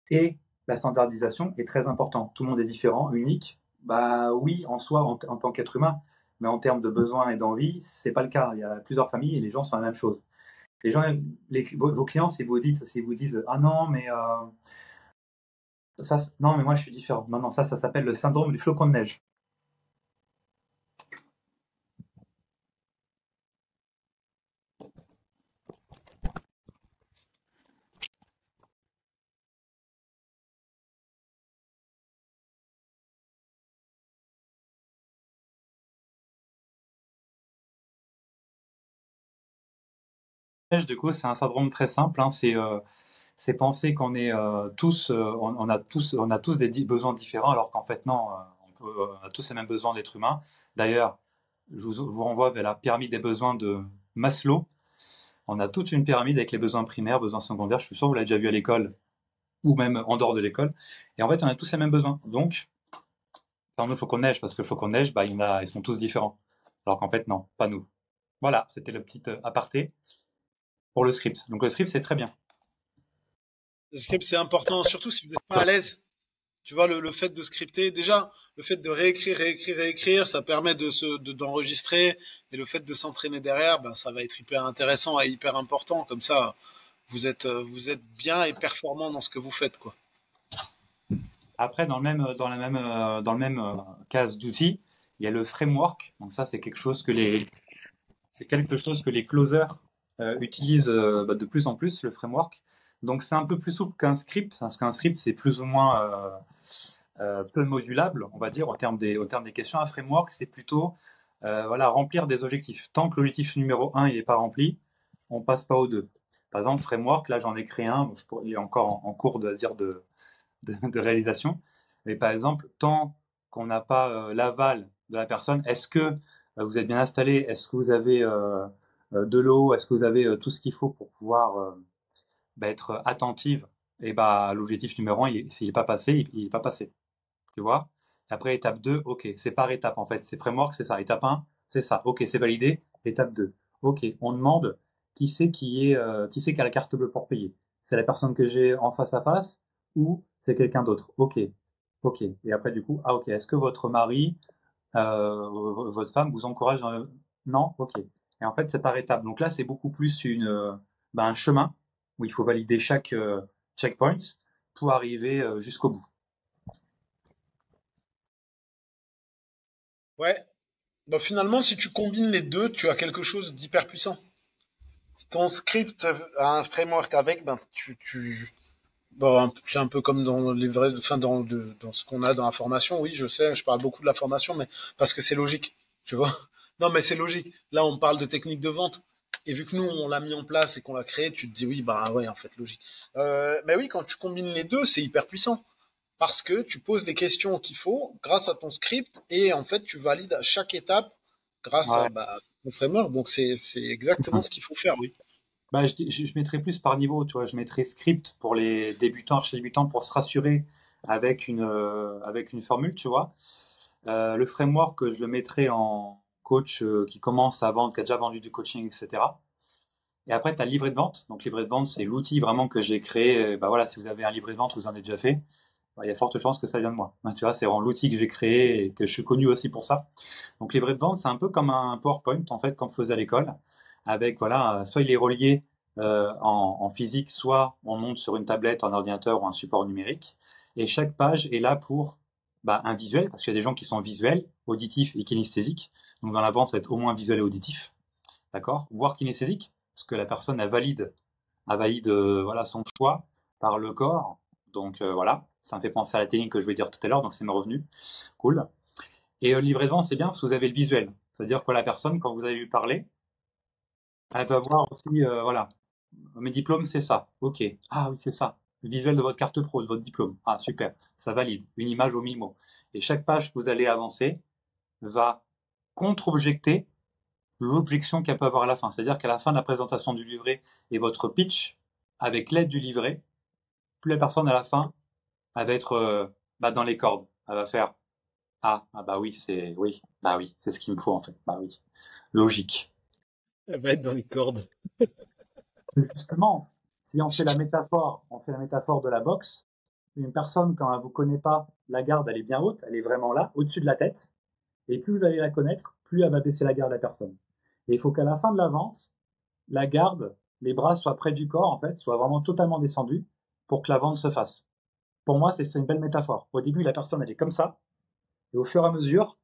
Et la standardisation est très importante. Tout le monde est différent, unique. Bah oui, en soi, en tant qu'être humain, mais en termes de besoins et d'envie, c'est pas le cas. Il y a plusieurs familles et les gens sont la même chose. Les gens, vos clients, si vous disent ah non, mais non, mais moi je suis différent. Non, non, ça s'appelle le syndrome du flocon de neige. Du coup, c'est un syndrome très simple. Hein, c'est penser qu'on est on a tous besoins différents, alors qu'en fait non, on a tous les mêmes besoins d'être humain. D'ailleurs, vous renvoie vers la pyramide des besoins de Maslow. On a toute une pyramide avec les besoins primaires, besoins secondaires. Je suis sûr que vous l'avez déjà vu à l'école ou même en dehors de l'école. Et en fait, on a tous les mêmes besoins. Donc, par nous, il faut qu'on neige, parce que faut qu'on neige, bah, ils sont tous différents. Alors qu'en fait, non, pas nous. Voilà, c'était le petit aparté. pour le script. Donc le script, c'est très bien. Le script, c'est important, surtout si vous n'êtes pas à l'aise. Tu vois, le fait de scripter, déjà, le fait de réécrire, ça permet d'enregistrer. Et le fait de s'entraîner derrière, ben, ça va être hyper intéressant et hyper important. Comme ça, vous êtes bien et performant dans ce que vous faites, quoi. Après, dans le même case d'outils, il y a le framework. Donc ça, c'est quelque chose que les closers utilisent de plus en plus, le framework. Donc c'est un peu plus souple qu'un script, parce qu'un script, c'est plus ou moins peu modulable, on va dire, au terme des questions. Un framework, c'est plutôt voilà, remplir des objectifs. Tant que l'objectif numéro un n'est pas rempli, on passe pas au 2. Par exemple, framework, là j'en ai créé un, il est encore en cours de réalisation. Mais par exemple, tant qu'on n'a pas l'aval de la personne, est-ce que vous êtes bien installé? Est-ce que vous avez de l'eau? Est-ce que vous avez tout ce qu'il faut pour pouvoir être attentive? Et bah, l'objectif numéro un, s'il n'est pas passé, il n'est pas passé. Tu vois? Après, étape 2, ok, c'est par étape en fait. C'est framework, c'est ça. Étape un, c'est ça. Ok, c'est validé. Étape 2, ok, on demande qui c'est qui a la carte bleue pour payer. C'est la personne que j'ai en face à face ou c'est quelqu'un d'autre. Ok, ok. Et après, du coup, ah ok, est-ce que votre mari, votre femme vous encourage dans Non? Ok. Et en fait, c'est par étape. Donc là, c'est beaucoup plus un chemin où il faut valider chaque checkpoint pour arriver jusqu'au bout. Ouais. Bah, finalement, si tu combines les deux, tu as quelque chose d'hyper puissant. Si ton script a un framework avec, ben, bon, c'est un peu comme dans les vrais, enfin, dans ce qu'on a dans la formation. Oui, je sais, je parle beaucoup de la formation, mais parce que c'est logique, tu vois. Non, mais c'est logique. Là, on parle de technique de vente. Et vu que nous, on l'a mis en place et qu'on l'a créé, tu te dis oui, bah ouais, en fait, logique. Mais oui, quand tu combines les deux, c'est hyper puissant. Parce que tu poses les questions qu'il faut grâce à ton script et en fait, tu valides à chaque étape grâce à Ouais. bah, ton framework. Donc, c'est exactement ce qu'il faut faire, oui. Bah, je mettrais plus par niveau, tu vois. Je mettrais script pour les débutants, chez les débutants, pour se rassurer avec une formule, tu vois. Le framework, je le mettrais en coach qui commence à vendre, qui a déjà vendu du coaching, etc. Et après, tu as le livret de vente. Donc, livret de vente, c'est l'outil vraiment que j'ai créé. Bah voilà, si vous avez un livret de vente, vous en avez déjà fait. Bah, il y a forte chance que ça vienne de moi. Tu vois, c'est vraiment l'outil que j'ai créé et que je suis connu aussi pour ça. Donc, livret de vente, c'est un peu comme un PowerPoint, en fait, qu'on faisait à l'école. Avec, voilà, soit il est relié en physique, soit on monte sur une tablette, un ordinateur ou un support numérique. Et chaque page est là pour bah, un visuel, parce qu'il y a des gens qui sont visuels, auditifs et kinesthésiques. Donc, dans la vente, ça va être au moins visuel et auditif. D'accord? Voire kinesthésique, parce que la personne elle valide voilà, son choix par le corps. Donc voilà, ça me fait penser à la technique que je vais dire tout à l'heure, donc c'est mes revenus. Cool. Et le livret de vente, c'est bien parce que vous avez le visuel. C'est-à-dire que la personne, quand vous allez lui parler, elle va voir aussi, voilà, mes diplômes, c'est ça. Ok. Ah oui, c'est ça. Le visuel de votre carte pro, de votre diplôme. Ah, super. Ça valide. Une image aux 1000 mots. Et chaque page que vous allez avancer va contre-objecter l'objection qu'elle peut avoir à la fin. C'est-à-dire qu'à la fin de la présentation du livret et votre pitch, avec l'aide du livret, plus la personne à la fin, elle va être bah, dans les cordes. Elle va faire bah oui, c'est ce qu'il me faut en fait. Bah oui, logique. Elle va être dans les cordes. Justement, si on fait la métaphore, on fait la métaphore de la boxe, une personne quand elle vous connaît pas, la garde elle est bien haute, elle est vraiment là, au-dessus de la tête. Et plus vous allez la connaître, plus elle va baisser la garde de la personne. Et il faut qu'à la fin de la vente, la garde, les bras soient près du corps en fait, soient vraiment totalement descendus pour que la vente se fasse. Pour moi, c'est une belle métaphore. Au début, la personne, elle est comme ça, et au fur et à mesure,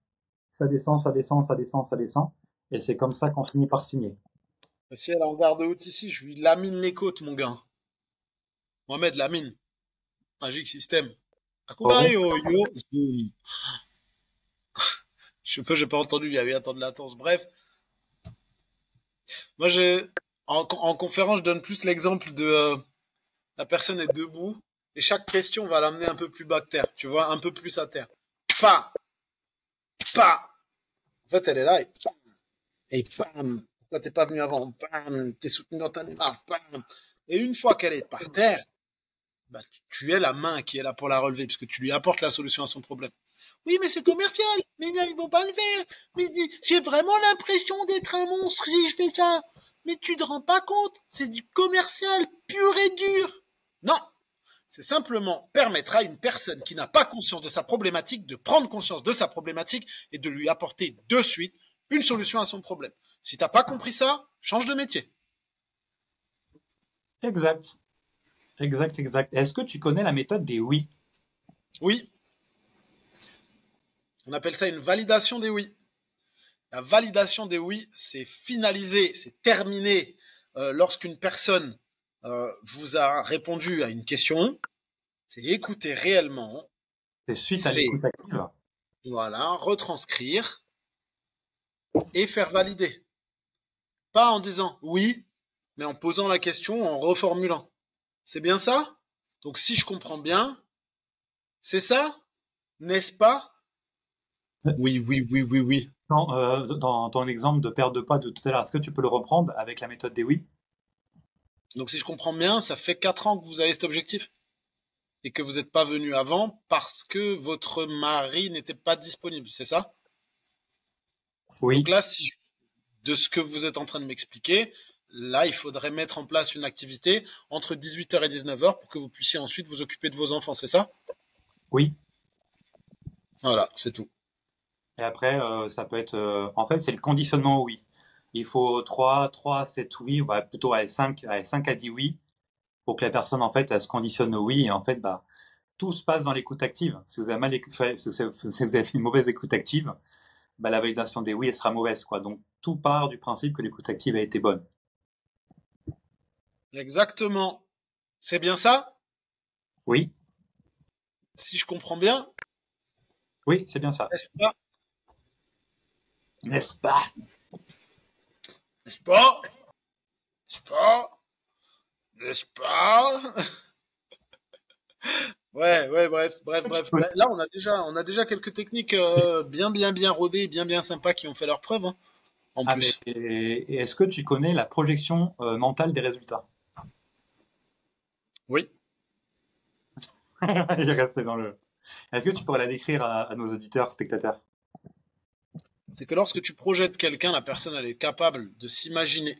ça descend, ça descend, ça descend, ça descend, et c'est comme ça qu'on finit par signer. Si elle est en garde haute ici, je lui lamine les côtes, mon gars. Mohamed, lamine. Magic System. Oh, Akubari, yo, yo. J'ai pas entendu, il y avait un temps de latence. Bref, moi, en conférence, je donne plus l'exemple de la personne est debout et chaque question va l'amener un peu plus bas que terre, tu vois, un peu plus à terre. Pas, pas. En fait, elle est là et bam. Pourquoi t'es pas venu avant? Bam. T'es soutenu dans ta démarche. Bam. Et une fois qu'elle est par terre, bah, tu es la main qui est là pour la relever puisque tu lui apportes la solution à son problème. Oui, mais c'est commercial. Mais non, ils vont pas le faire. Mais j'ai vraiment l'impression d'être un monstre si je fais ça. Mais tu te rends pas compte, c'est du commercial pur et dur. Non, c'est simplement permettre à une personne qui n'a pas conscience de sa problématique de prendre conscience de sa problématique et de lui apporter de suite une solution à son problème. Si t'as pas compris ça, change de métier. Exact. Exact, exact. Est-ce que tu connais la méthode des oui? Oui, on appelle ça une validation des oui. La validation des oui, c'est finalisé, c'est terminé lorsqu'une personne vous a répondu à une question, c'est écouter réellement, C'est suite à c'est l'écoute active. voilà, retranscrire et faire valider. Pas en disant oui, mais en posant la question, en reformulant. C'est bien ça? Donc si je comprends bien, c'est ça? N'est-ce pas? Oui, oui, oui, oui, oui. Dans ton exemple de perte de poids de tout à l'heure, est-ce que tu peux le reprendre avec la méthode des oui? Donc si je comprends bien, ça fait 4 ans que vous avez cet objectif et que vous n'êtes pas venu avant parce que votre mari n'était pas disponible, c'est ça? Donc Oui. là, si je- de ce que vous êtes en train de m'expliquer, là, il faudrait mettre en place une activité entre 18h et 19h pour que vous puissiez ensuite vous occuper de vos enfants, c'est ça? Oui. Voilà, c'est tout. Et après, ça peut être, en fait, c'est le conditionnement au oui. Il faut 3 à 7 oui, bah, plutôt allez, 5 à 10 oui, pour que la personne, en fait, elle se conditionne au oui. Et en fait, bah, tout se passe dans l'écoute active. Si vous avez si vous avez fait une mauvaise écoute active, bah, la validation des oui, elle sera mauvaise, quoi. Donc, tout part du principe que l'écoute active a été bonne. Exactement. C'est bien ça? Oui, Si je comprends bien, oui, c'est bien ça. n'est-ce pas? N'est-ce pas? N'est-ce pas? N'est-ce pas? N'est-ce pas? Ouais, ouais, bref, bref, Tu bref. peux- Là, on a déjà quelques techniques bien, bien, bien rodées, bien, bien sympas qui ont fait leur preuve, hein, en Ah, mais plus. et est-ce que tu connais la projection mentale des résultats? Oui. Il est resté dans le. Est-ce que tu pourrais la décrire à nos auditeurs, spectateurs? C'est que lorsque tu projettes quelqu'un, la personne, elle est capable de s'imaginer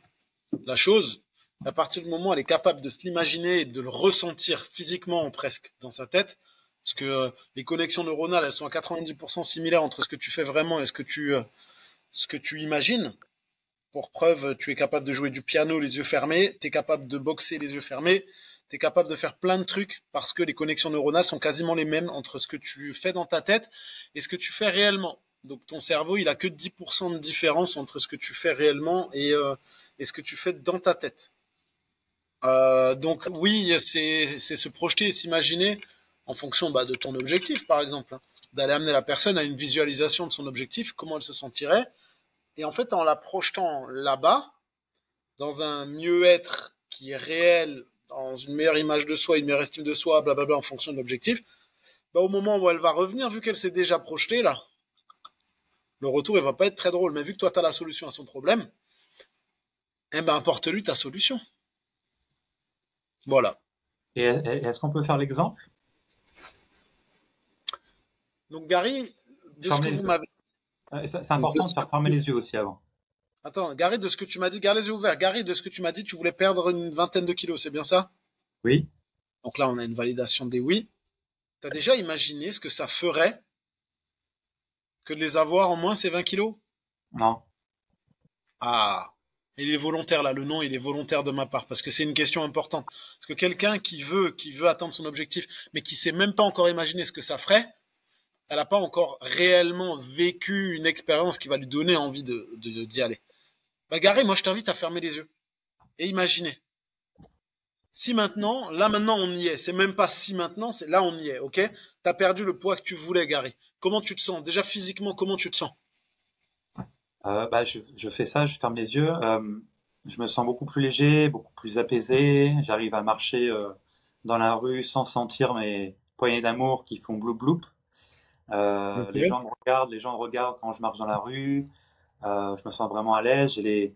la chose. À partir du moment où elle est capable de se l'imaginer et de le ressentir physiquement presque dans sa tête, parce que les connexions neuronales, elles sont à 90% similaires entre ce que tu fais vraiment et ce que tu imagines. Pour preuve, tu es capable de jouer du piano les yeux fermés, tu es capable de boxer les yeux fermés, tu es capable de faire plein de trucs parce que les connexions neuronales sont quasiment les mêmes entre ce que tu fais dans ta tête et ce que tu fais réellement. Donc ton cerveau, il a que 10% de différence entre ce que tu fais réellement et ce que tu fais dans ta tête. Donc oui, c'est se projeter et s'imaginer en fonction de ton objectif, par exemple, hein, d'aller amener la personne à une visualisation de son objectif, comment elle se sentirait, et en fait en la projetant là-bas, dans un mieux-être qui est réel, dans une meilleure image de soi, une meilleure estime de soi, blablabla, en fonction de l'objectif, au moment où elle va revenir, vu qu'elle s'est déjà projetée là, le retour il va pas être très drôle, mais vu que toi tu as la solution à son problème, eh ben apporte-lui ta solution. Voilà. Et est-ce qu'on peut faire l'exemple? Donc Gary, de ce Ferme que les vous yeux. m'avez C'est donc, important de faire fermer les yeux aussi avant. Attends, Gary, de ce que tu m'as dit, garde les yeux ouverts. Gary, de ce que tu m'as dit, tu voulais perdre une vingtaine de kilos, c'est bien ça? Oui? Donc là, on a une validation des oui. Tu as déjà imaginé ce que ça ferait que de les avoir en moins ces 20 kilos? Non. Ah, il est volontaire là, le nom il est volontaire de ma part parce que c'est une question importante. Parce que quelqu'un qui veut atteindre son objectif, mais qui sait même pas encore imaginer ce que ça ferait, elle n'a pas encore réellement vécu une expérience qui va lui donner envie d'y aller. Bah Gary, moi je t'invite à fermer les yeux et imaginer. Si maintenant, là maintenant on y est, c'est même pas si maintenant, c'est là on y est, ok? T'as perdu le poids que tu voulais, Gary. Comment tu te sens? Déjà physiquement, comment tu te sens? Bah, je fais ça, je ferme les yeux. Je me sens beaucoup plus léger, beaucoup plus apaisé. J'arrive à marcher dans la rue sans sentir mes poignées d'amour qui font bloup bloup. Les Ok. gens me regardent, les gens me regardent quand je marche dans la rue. Je me sens vraiment à l'aise. J'ai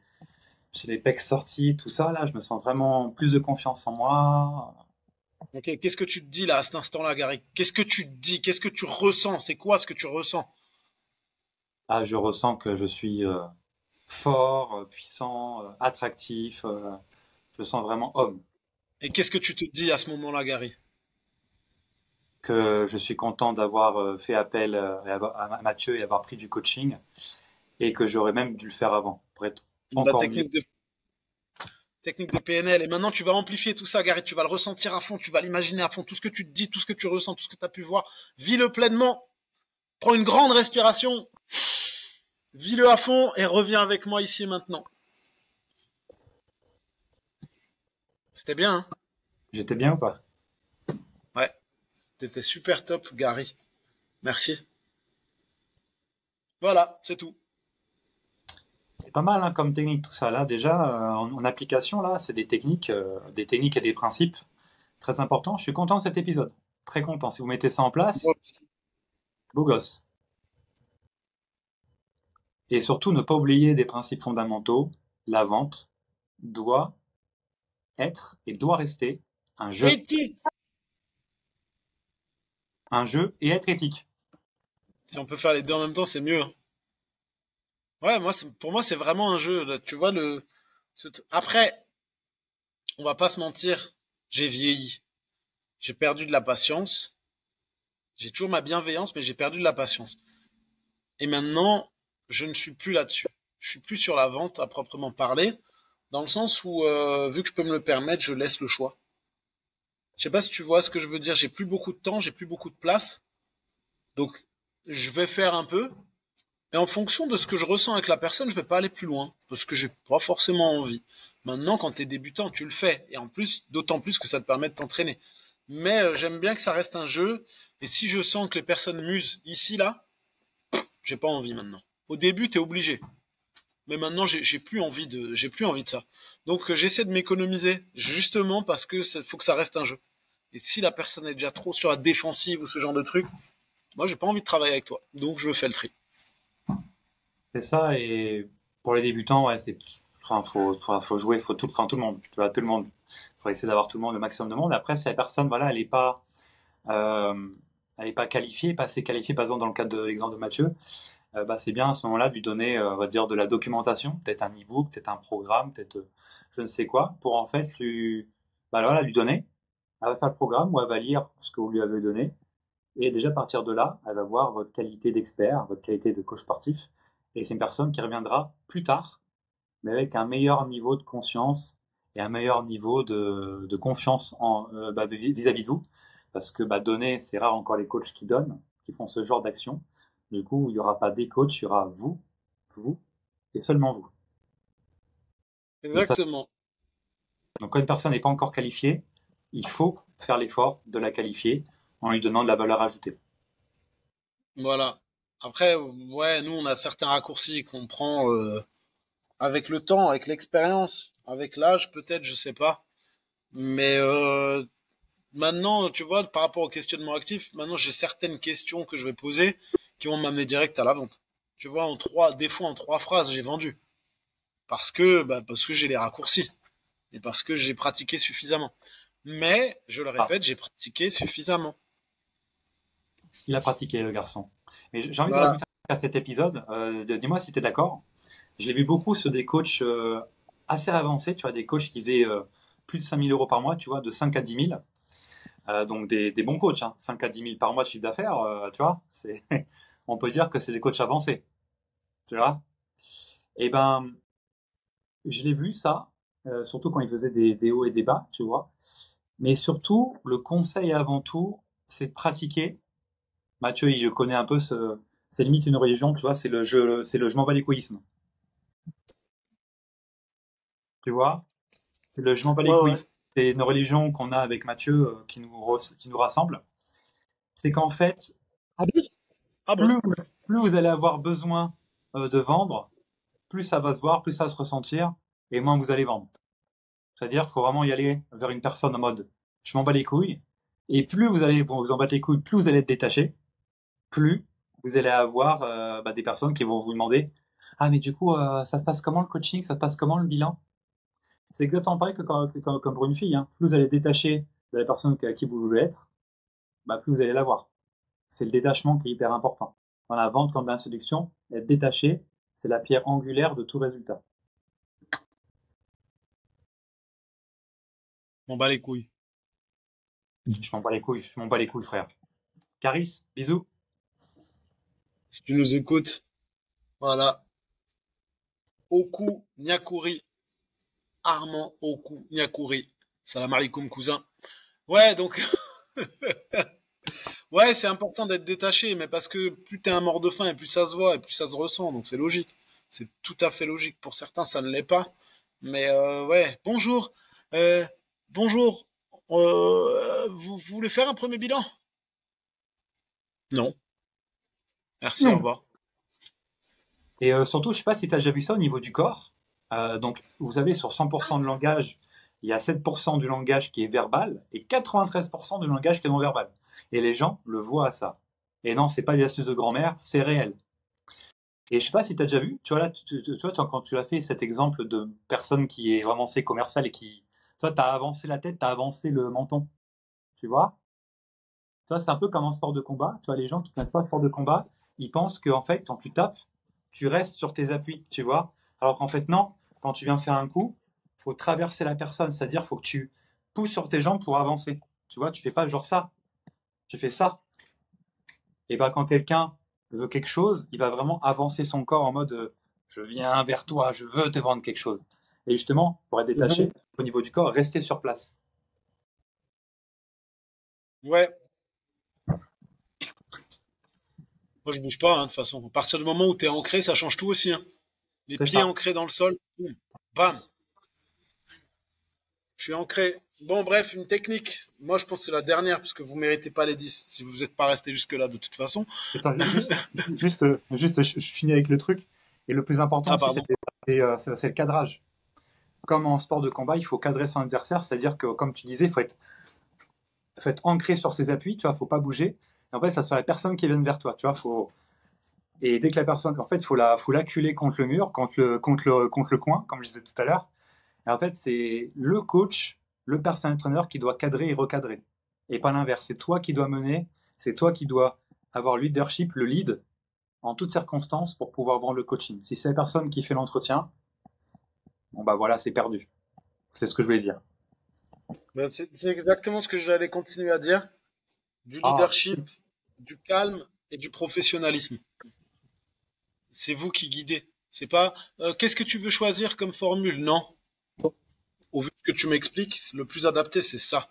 les pecs sortis, tout ça là. Je me sens vraiment plus de confiance en moi. Ok, qu'est-ce que tu te dis là à cet instant-là, Gary? Qu'est-ce que tu te dis? Qu'est-ce que tu ressens? C'est quoi ce que tu ressens? Ah, je ressens que fort, puissant, attractif. Je me sens vraiment homme. Et qu'est-ce que tu te dis à ce moment-là, Gary? Que je suis content d'avoir fait appel à Mathieu et avoir pris du coaching et que j'aurais même dû le faire avant pour être La encore mieux. technique de PNL. Et maintenant, tu vas amplifier tout ça, Gary. Tu vas le ressentir à fond, tu vas l'imaginer à fond. Tout ce que tu te dis, tout ce que tu ressens, tout ce que tu as pu voir, vis-le pleinement. Prends une grande respiration, vis-le à fond et reviens avec moi ici et maintenant. C'était bien, hein? J'étais bien ou pas? Ouais, t'étais super top, Gary. Merci. Voilà, c'est tout. C'est pas mal hein, comme technique tout ça. Là déjà, en application, là, c'est des techniques et des principes très importants. Je suis content de cet épisode. Très content. Si vous mettez ça en place, beau gosse. Et surtout, ne pas oublier des principes fondamentaux. La vente doit être et doit rester un jeu. Éthique. Un jeu et être éthique. Si on peut faire les deux en même temps, c'est mieux, hein. Ouais, pour moi, c'est vraiment un jeu. Là. Tu vois, après, on va pas se mentir, j'ai vieilli. J'ai perdu de la patience. J'ai toujours ma bienveillance, mais j'ai perdu de la patience. Et maintenant, je ne suis plus là-dessus. Je suis plus sur la vente à proprement parler, dans le sens où, vu que je peux me le permettre, je laisse le choix. Je sais pas si tu vois ce que je veux dire. J'ai plus beaucoup de temps, j'ai plus beaucoup de place. Donc, je vais faire un peu. Et en fonction de ce que je ressens avec la personne, je vais pas aller plus loin. Parce que j'ai pas forcément envie. Maintenant, quand tu es débutant, tu le fais. Et en plus, d'autant plus que ça te permet de t'entraîner. Mais j'aime bien que ça reste un jeu. Et si je sens que les personnes musent ici, là, j'ai pas envie maintenant. Au début, tu es obligé. Mais maintenant, j'ai plus envie de ça. Donc, j'essaie de m'économiser. Justement parce que faut que ça reste un jeu. Et si la personne est déjà trop sur la défensive ou ce genre de truc, moi, j'ai pas envie de travailler avec toi. Donc, je fais le tri. C'est ça, et pour les débutants, ouais, enfin, faut jouer, tout le monde, tu vois, tout le monde. Faut essayer d'avoir tout le monde, le maximum de monde. Après, si la personne, voilà, euh, elle est pas qualifiée, pas assez qualifiée, par exemple, dans le cadre de l'exemple de Mathieu, bah, c'est bien à ce moment-là de lui donner, on va dire, de la documentation, peut-être un e-book, peut-être un programme, peut-être je ne sais quoi, pour en fait bah, voilà, lui donner. Elle va faire le programme ou elle va lire ce que vous lui avez donné. Et déjà à partir de là, elle va voir votre qualité d'expert, votre qualité de coach sportif. Et c'est une personne qui reviendra plus tard, mais avec un meilleur niveau de conscience et un meilleur niveau de confiance bah, vis-à-vis de vous. Parce que bah, donner, c'est rare encore les coachs qui donnent, qui font ce genre d'action. Du coup, il n'y aura pas des coachs, il y aura vous et seulement vous. Et ça, Exactement. donc quand une personne n'est pas encore qualifiée, il faut faire l'effort de la qualifier en lui donnant de la valeur ajoutée. Voilà. Après, ouais, nous, on a certains raccourcis qu'on prend avec le temps, avec l'expérience, avec l'âge, peut-être, je sais pas. Mais maintenant, tu vois, par rapport au questionnement actif, maintenant, j'ai certaines questions que je vais poser qui vont m'amener direct à la vente. Tu vois, des fois, en trois phrases, j'ai vendu. Parce que j'ai les raccourcis. Et parce que j'ai pratiqué suffisamment. Mais, je le Ah, répète, j'ai pratiqué suffisamment. il a pratiqué, le garçon. Mais j'ai envie de Voilà. rajouter à cet épisode, dis-moi si tu es d'accord. Je l'ai vu beaucoup sur des coachs assez avancés, tu vois, des coachs qui faisaient plus de 5 000 € par mois, tu vois, de 5 à 10 000. Donc des bons coachs, hein, 5 à 10 000 par mois de chiffre d'affaires, tu vois, on peut dire que c'est des coachs avancés, tu vois. Et ben, je l'ai vu ça, surtout quand ils faisaient des hauts et des bas, tu vois. Mais surtout, le conseil avant tout, c'est de pratiquer. Mathieu, il le connaît un peu, c'est limite une religion, tu vois, c'est le je m'en bats les couillisme, tu vois. Le je m'en bats les Ouais, couilles, ouais. c'est une religion qu'on a avec Mathieu qui nous rassemble. C'est qu'en fait, Ah bon? Ah bon? plus, plus vous allez avoir besoin de vendre, plus ça va se voir, plus ça va se ressentir, et moins vous allez vendre. C'est-à-dire qu'il faut vraiment y aller vers une personne en mode je m'en bats les couilles, et plus vous allez vous en battre les couilles, plus vous allez être détaché, plus vous allez avoir bah, des personnes qui vont vous demander ah mais du coup ça se passe comment le coaching, ça se passe comment le bilan? C'est exactement pareil comme pour une fille, hein. Plus vous allez détacher de la personne à qui vous voulez être, bah, plus vous allez l'avoir. C'est le détachement qui est hyper important. Dans la vente comme dans la séduction, être détaché, c'est la pierre angulaire de tout résultat. On bat les couilles. Je m'en bats les couilles, frère. Caris, bisous. Si tu nous écoutes, voilà. Oku Nyakuri. Armand Oku Nyakuri. Salam alaikum, cousin. Ouais, donc, ouais, c'est important d'être détaché, mais parce que plus t'es un mort de faim et plus ça se voit et plus ça se ressent, donc c'est logique. C'est tout à fait logique. Pour certains, ça ne l'est pas. Mais ouais, bonjour. Euh, bonjour. Vous voulez faire un premier bilan? Non. Merci, au Non. revoir. Et surtout, je sais pas si tu as déjà vu ça au niveau du corps. Donc, vous savez, sur 100% de langage, il y a 7% du langage qui est verbal et 93% du langage qui est non verbal. Et les gens le voient ça. Et non, c'est pas des astuces de grand-mère, c'est réel. Et je sais pas si tu as déjà vu, tu vois là, quand tu as fait cet exemple de personne qui est vraiment c'est commercial et qui, toi, tu as avancé la tête, tu as avancé le menton, tu vois. Toi, c'est un peu comme en sport de combat. Tu vois, les gens qui connaissent pas le sport de combat, ils pensent que en fait, quand tu tapes, tu restes sur tes appuis, tu vois. Alors qu'en fait, non. Quand tu viens faire un coup, faut traverser la personne, c'est-à-dire faut que tu pousses sur tes jambes pour avancer. Tu vois, tu fais pas genre ça, tu fais ça. Et ben quand quelqu'un veut quelque chose, il va vraiment avancer son corps en mode je viens vers toi, je veux te vendre quelque chose. Et justement, pour être détaché, Mhm. au niveau du corps, rester sur place. Ouais, moi je bouge pas, hein, de toute façon. À partir du moment où t'es ancré, ça change tout aussi, hein. Les C'est pieds ça. ancrés dans le sol, boum, bam, je suis ancré. Bon, bref, une technique. Moi, je pense que c'est la dernière, parce que vous méritez pas les 10 si vous n'êtes pas resté jusque-là de toute façon. Attends, je finis avec le truc. Et le plus important Ah, aussi, pardon. c'est le cadrage. Comme en sport de combat, il faut cadrer son adversaire, c'est-à-dire que, comme tu disais, faut être ancré sur ses appuis, tu vois, faut pas bouger. Et en fait, ça soit la personne qui vient vers toi, tu vois, et dès que la personne, en fait, faut l'acculer contre le mur, contre le coin, comme je disais tout à l'heure. Et en fait, c'est le coach, le personnel trainer qui doit cadrer et recadrer. Et pas l'inverse. C'est toi qui dois mener, c'est toi qui dois avoir le leadership, le lead, en toutes circonstances pour pouvoir vendre le coaching. Si c'est la personne qui fait l'entretien, bon bah voilà, c'est perdu. C'est ce que je voulais dire. Ben, c'est exactement ce que j'allais continuer à dire. Du Ah, leadership, du calme et du professionnalisme. C'est vous qui guidez. C'est pas qu'est-ce que tu veux choisir comme formule? Non. Au vu que tu m'expliques, le plus adapté, c'est ça.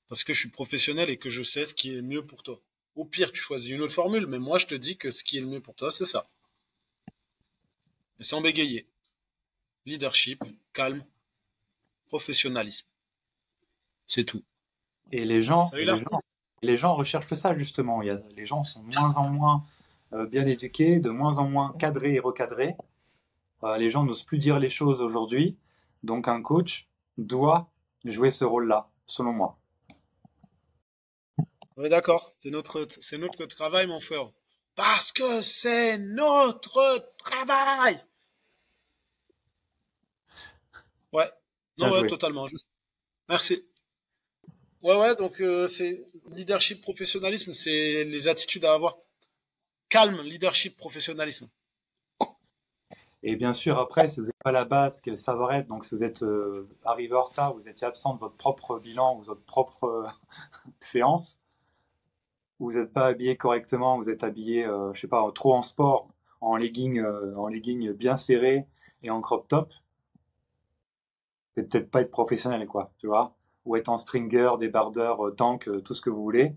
Parce que je suis professionnel et que je sais ce qui est le mieux pour toi. Au pire, tu choisis une autre formule, mais moi, je te dis que ce qui est le mieux pour toi, c'est ça. Et sans bégayer. Leadership, calme, professionnalisme. C'est tout. et les gens, Salut l'artiste. les gens recherchent ça justement. Les gens sont de moins en moins bien éduqués, de moins en moins cadrés et recadrés. Les gens n'osent plus dire les choses aujourd'hui. Donc un coach doit jouer ce rôle-là, selon moi. On est d'accord, c'est notre travail, mon frère. Parce que c'est notre travail. Ouais. Bien Non, ouais, joué. totalement. Juste. Merci. Ouais, ouais, donc c'est leadership, professionnalisme, c'est les attitudes à avoir. Calme, leadership, professionnalisme. Et bien sûr, après, si vous n'êtes pas la base qu'elle savoir-être, donc si vous êtes arrivé en retard, vous étiez absent de votre propre bilan ou votre propre séance, ou vous n'êtes pas habillé correctement, vous êtes habillé, je sais pas, trop en sport, en legging bien serré et en crop top, c'est peut-être pas être professionnel, quoi, tu vois, ou être en stringer, débardeur, tank, tout ce que vous voulez,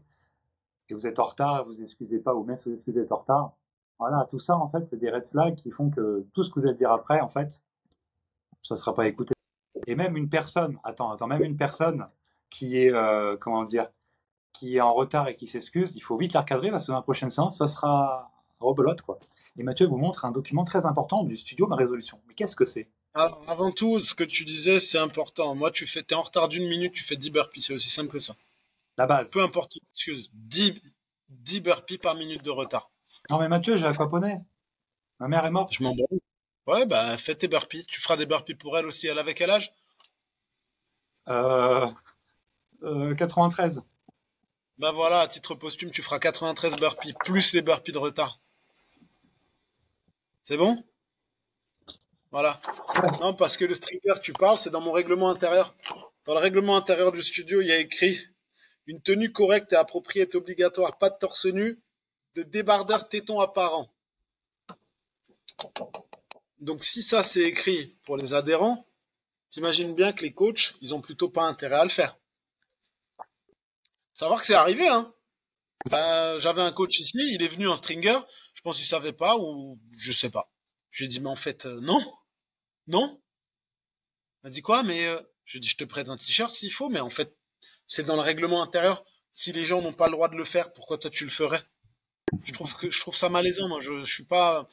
et vous êtes en retard, vous excusez pas, ou même si vous excusez d'être en retard. Voilà, tout ça, en fait, c'est des red flags qui font que tout ce que vous allez dire après, en fait, ça ne sera pas écouté. Et même une personne, même une personne qui est, comment dire, qui est en retard et qui s'excuse, il faut vite la recadrer parce que dans la prochaine séance, ça sera rebelote, quoi. Et Mathieu vous montre un document très important du studio Ma Résolution. Mais qu'est-ce que c'est? Avant tout, ce que tu disais, c'est important. Moi, t'es en retard d'une minute, tu fais 10 burpees. C'est aussi simple que ça. La base. Peu importe l'excuse. 10 burpees par minute de retard. Non mais Mathieu, j'ai aquaponé. Ma mère est Je morte. m'en branle. Ouais, bah, fais tes burpees. Tu feras des burpees pour elle aussi. Elle avait quel âge? Euh, 93. Bah voilà, à titre posthume, tu feras 93 burpees, plus les burpees de retard. C'est bon? Voilà. Non, parce que le stringer, tu parles, c'est dans mon règlement intérieur. Dans le règlement intérieur du studio, il y a écrit une tenue correcte et appropriée est obligatoire. Pas de torse nu, de débardeur téton apparent. Donc, si ça c'est écrit pour les adhérents, t'imagines bien que les coachs, ils ont plutôt pas intérêt à le faire. Savoir que c'est arrivé, hein. J'avais un coach ici, il est venu en stringer. Je pense qu'il savait pas ou je sais pas. Je lui ai dit, mais en fait, non, non. Il m'a dit quoi? Mais je lui ai dit, je te prête un t-shirt s'il faut, mais en fait, c'est dans le règlement intérieur. Si les gens n'ont pas le droit de le faire, pourquoi toi tu le ferais? Je trouve ça malaisant. Moi, je suis pas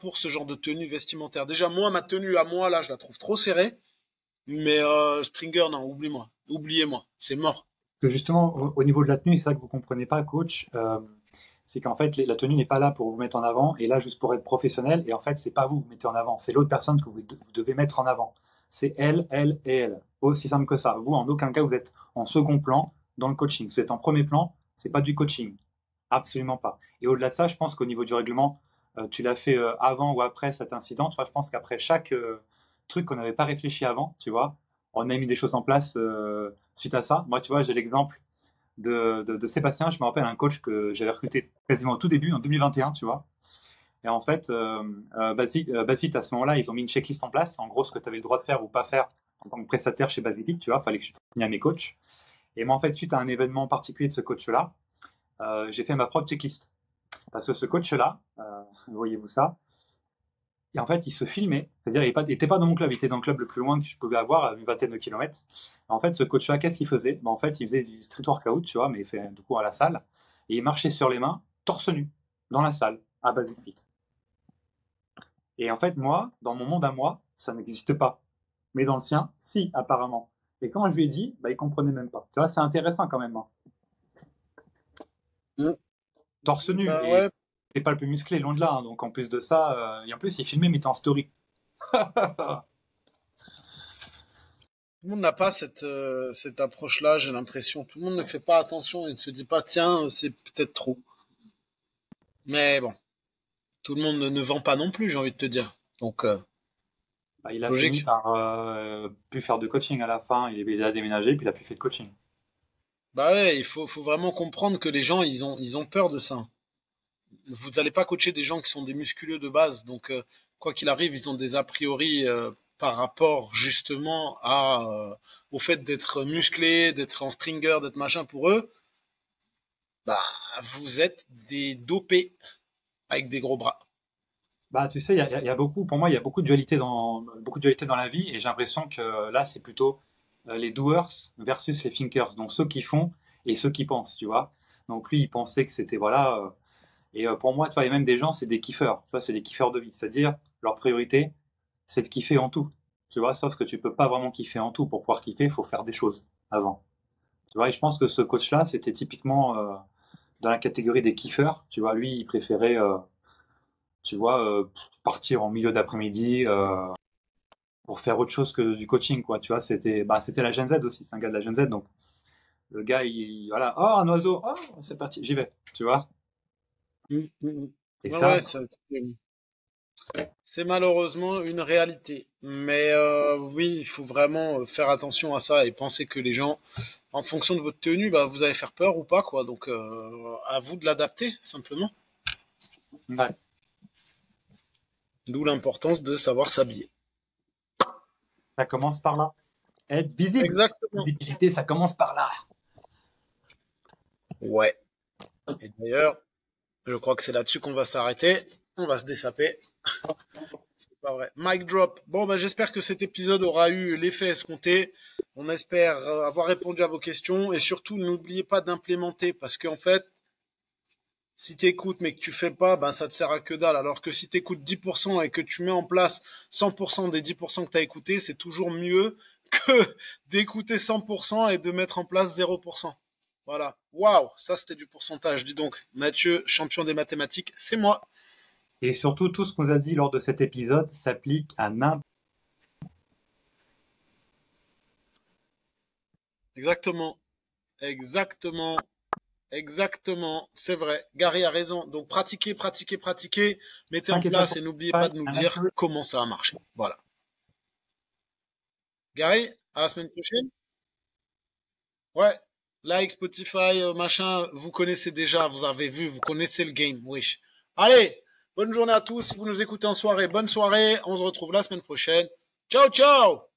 pour ce genre de tenue vestimentaire. Déjà, moi, ma tenue à moi là, je la trouve trop serrée. Mais stringer, non, oublie-moi, oubliez-moi, c'est mort. Que justement, au niveau de la tenue, c'est ça que vous comprenez pas, coach. C'est qu'en fait, la tenue n'est pas là pour vous mettre en avant, et là juste pour être professionnel. Et en fait, c'est pas vous que vous mettez en avant, c'est l'autre personne que vous devez mettre en avant. C'est elle, elle et elle. Aussi simple que ça. Vous, en aucun cas, vous êtes en second plan dans le coaching. Vous êtes en premier plan, c'est pas du coaching. Absolument pas. Et au-delà de ça, je pense qu'au niveau du règlement, tu l'as fait avant ou après cet incident. Tu vois, je pense qu'après chaque truc qu'on n'avait pas réfléchi avant, tu vois, on a mis des choses en place suite à ça. Moi, tu vois, j'ai l'exemple de Sébastien. Je me rappelle un coach que j'avais recruté quasiment au tout début, en 2021, tu vois. Et en fait, Basfit, à ce moment-là, ils ont mis une checklist en place. En gros, ce que tu avais le droit de faire ou pas faire en tant que prestataire chez Basic, tu vois, il fallait que je signe à mes coachs. Et moi, en fait, suite à un événement particulier de ce coach-là, j'ai fait ma propre checklist. Parce que ce coach-là, voyez-vous ça, et en fait, il se filmait, c'est-à-dire il n'était pas dans mon club, il était dans le club le plus loin que je pouvais avoir, à une vingtaine de kilomètres. En fait, ce coach-là, qu'est-ce qu'il faisait? En fait, il faisait du street workout, tu vois, mais il fait du coup à la salle, et il marchait sur les mains, torse nu, dans la salle, à Basic Fit. Et en fait, moi, dans mon monde à moi, ça n'existe pas. Mais dans le sien, si, apparemment. Et quand je lui ai dit, bah, il comprenait même pas. Tu vois, c'est intéressant quand même, hein. Mm. Torse nu, Bah et ouais, pas le plus musclé, loin de là, hein. Donc en plus de ça, et en plus, il filmait, mais il était en story. tout le monde n'a pas cette approche-là, j'ai l'impression. Tout le monde ne fait pas attention et ne se dit pas, tiens, c'est peut-être trop. Mais bon, tout le monde ne vend pas non plus, j'ai envie de te dire. Donc, Bah, il a fini logique. par plus faire de coaching à la fin. Il a déménagé, puis il a plus fait de coaching. Bah ouais, faut vraiment comprendre que les gens, ils ont peur de ça. Vous n'allez pas coacher des gens qui sont des musculeux de base. Donc, quoi qu'il arrive, ils ont des a priori par rapport justement au fait d'être musclé, d'être en stringer, d'être machin pour eux. Bah, vous êtes des dopés avec des gros bras. Bah, tu sais, il y a beaucoup, pour moi, il y a beaucoup de dualité dans la vie, et j'ai l'impression que là, c'est plutôt les doers versus les thinkers, donc ceux qui font et ceux qui pensent, tu vois. Donc lui, il pensait que c'était, voilà, pour moi, tu vois, il y a même des gens, c'est des kiffeurs, tu vois, c'est des kiffeurs de vie, c'est-à-dire, leur priorité, c'est de kiffer en tout, tu vois, sauf que tu peux pas vraiment kiffer en tout. Pour pouvoir kiffer, il faut faire des choses avant. Tu vois, et je pense que ce coach-là, c'était typiquement dans la catégorie des kiffeurs. Tu vois, lui, il préférait, tu vois, partir en milieu d'après-midi pour faire autre chose que du coaching, quoi. Tu vois, c'était la Gen Z aussi. C'est un gars de la Gen Z, donc le gars, voilà, oh un oiseau, oh c'est parti, j'y vais. Tu vois. Mm, mm, mm. Et Ouais, ça, ouais, c'est malheureusement une réalité. Mais oui, il faut vraiment faire attention à ça et penser que les gens, en fonction de votre tenue, bah, vous allez faire peur ou pas, quoi. Donc, à vous de l'adapter, simplement. ouais, D'où l'importance de savoir s'habiller. ça commence par là. Être visible. Exactement. Visibilité, ça commence par là. Ouais. Et d'ailleurs, je crois que c'est là-dessus qu'on va s'arrêter. On va se dessaper. C'est pas vrai. Mic drop. Bon, bah, j'espère que cet épisode aura eu l'effet escompté. On espère avoir répondu à vos questions et surtout n'oubliez pas d'implémenter parce qu'en fait, si tu écoutes mais que tu fais pas, ben ça te sert à que dalle. Alors que si tu écoutes 10% et que tu mets en place 100% des 10% que tu as écoutés, c'est toujours mieux que d'écouter 100% et de mettre en place 0%. Voilà. Waouh, ça c'était du pourcentage. Dis donc, Mathieu, champion des mathématiques, c'est moi. Et surtout, tout ce qu'on a dit lors de cet épisode s'applique à n'importe. Exactement. Exactement. Exactement, c'est vrai. Gary a raison. Donc pratiquez, pratiquez, pratiquez. Mettez en 5 étoiles place sur et n'oubliez pas Spotify, de nous un dire avis. comment ça a marché. Voilà. Gary, à la semaine prochaine. Ouais. Like, Spotify, machin, vous connaissez déjà, vous avez vu, vous connaissez le game. Wesh. Allez, bonne journée à tous. Si vous nous écoutez en soirée, bonne soirée. On se retrouve la semaine prochaine. Ciao, ciao!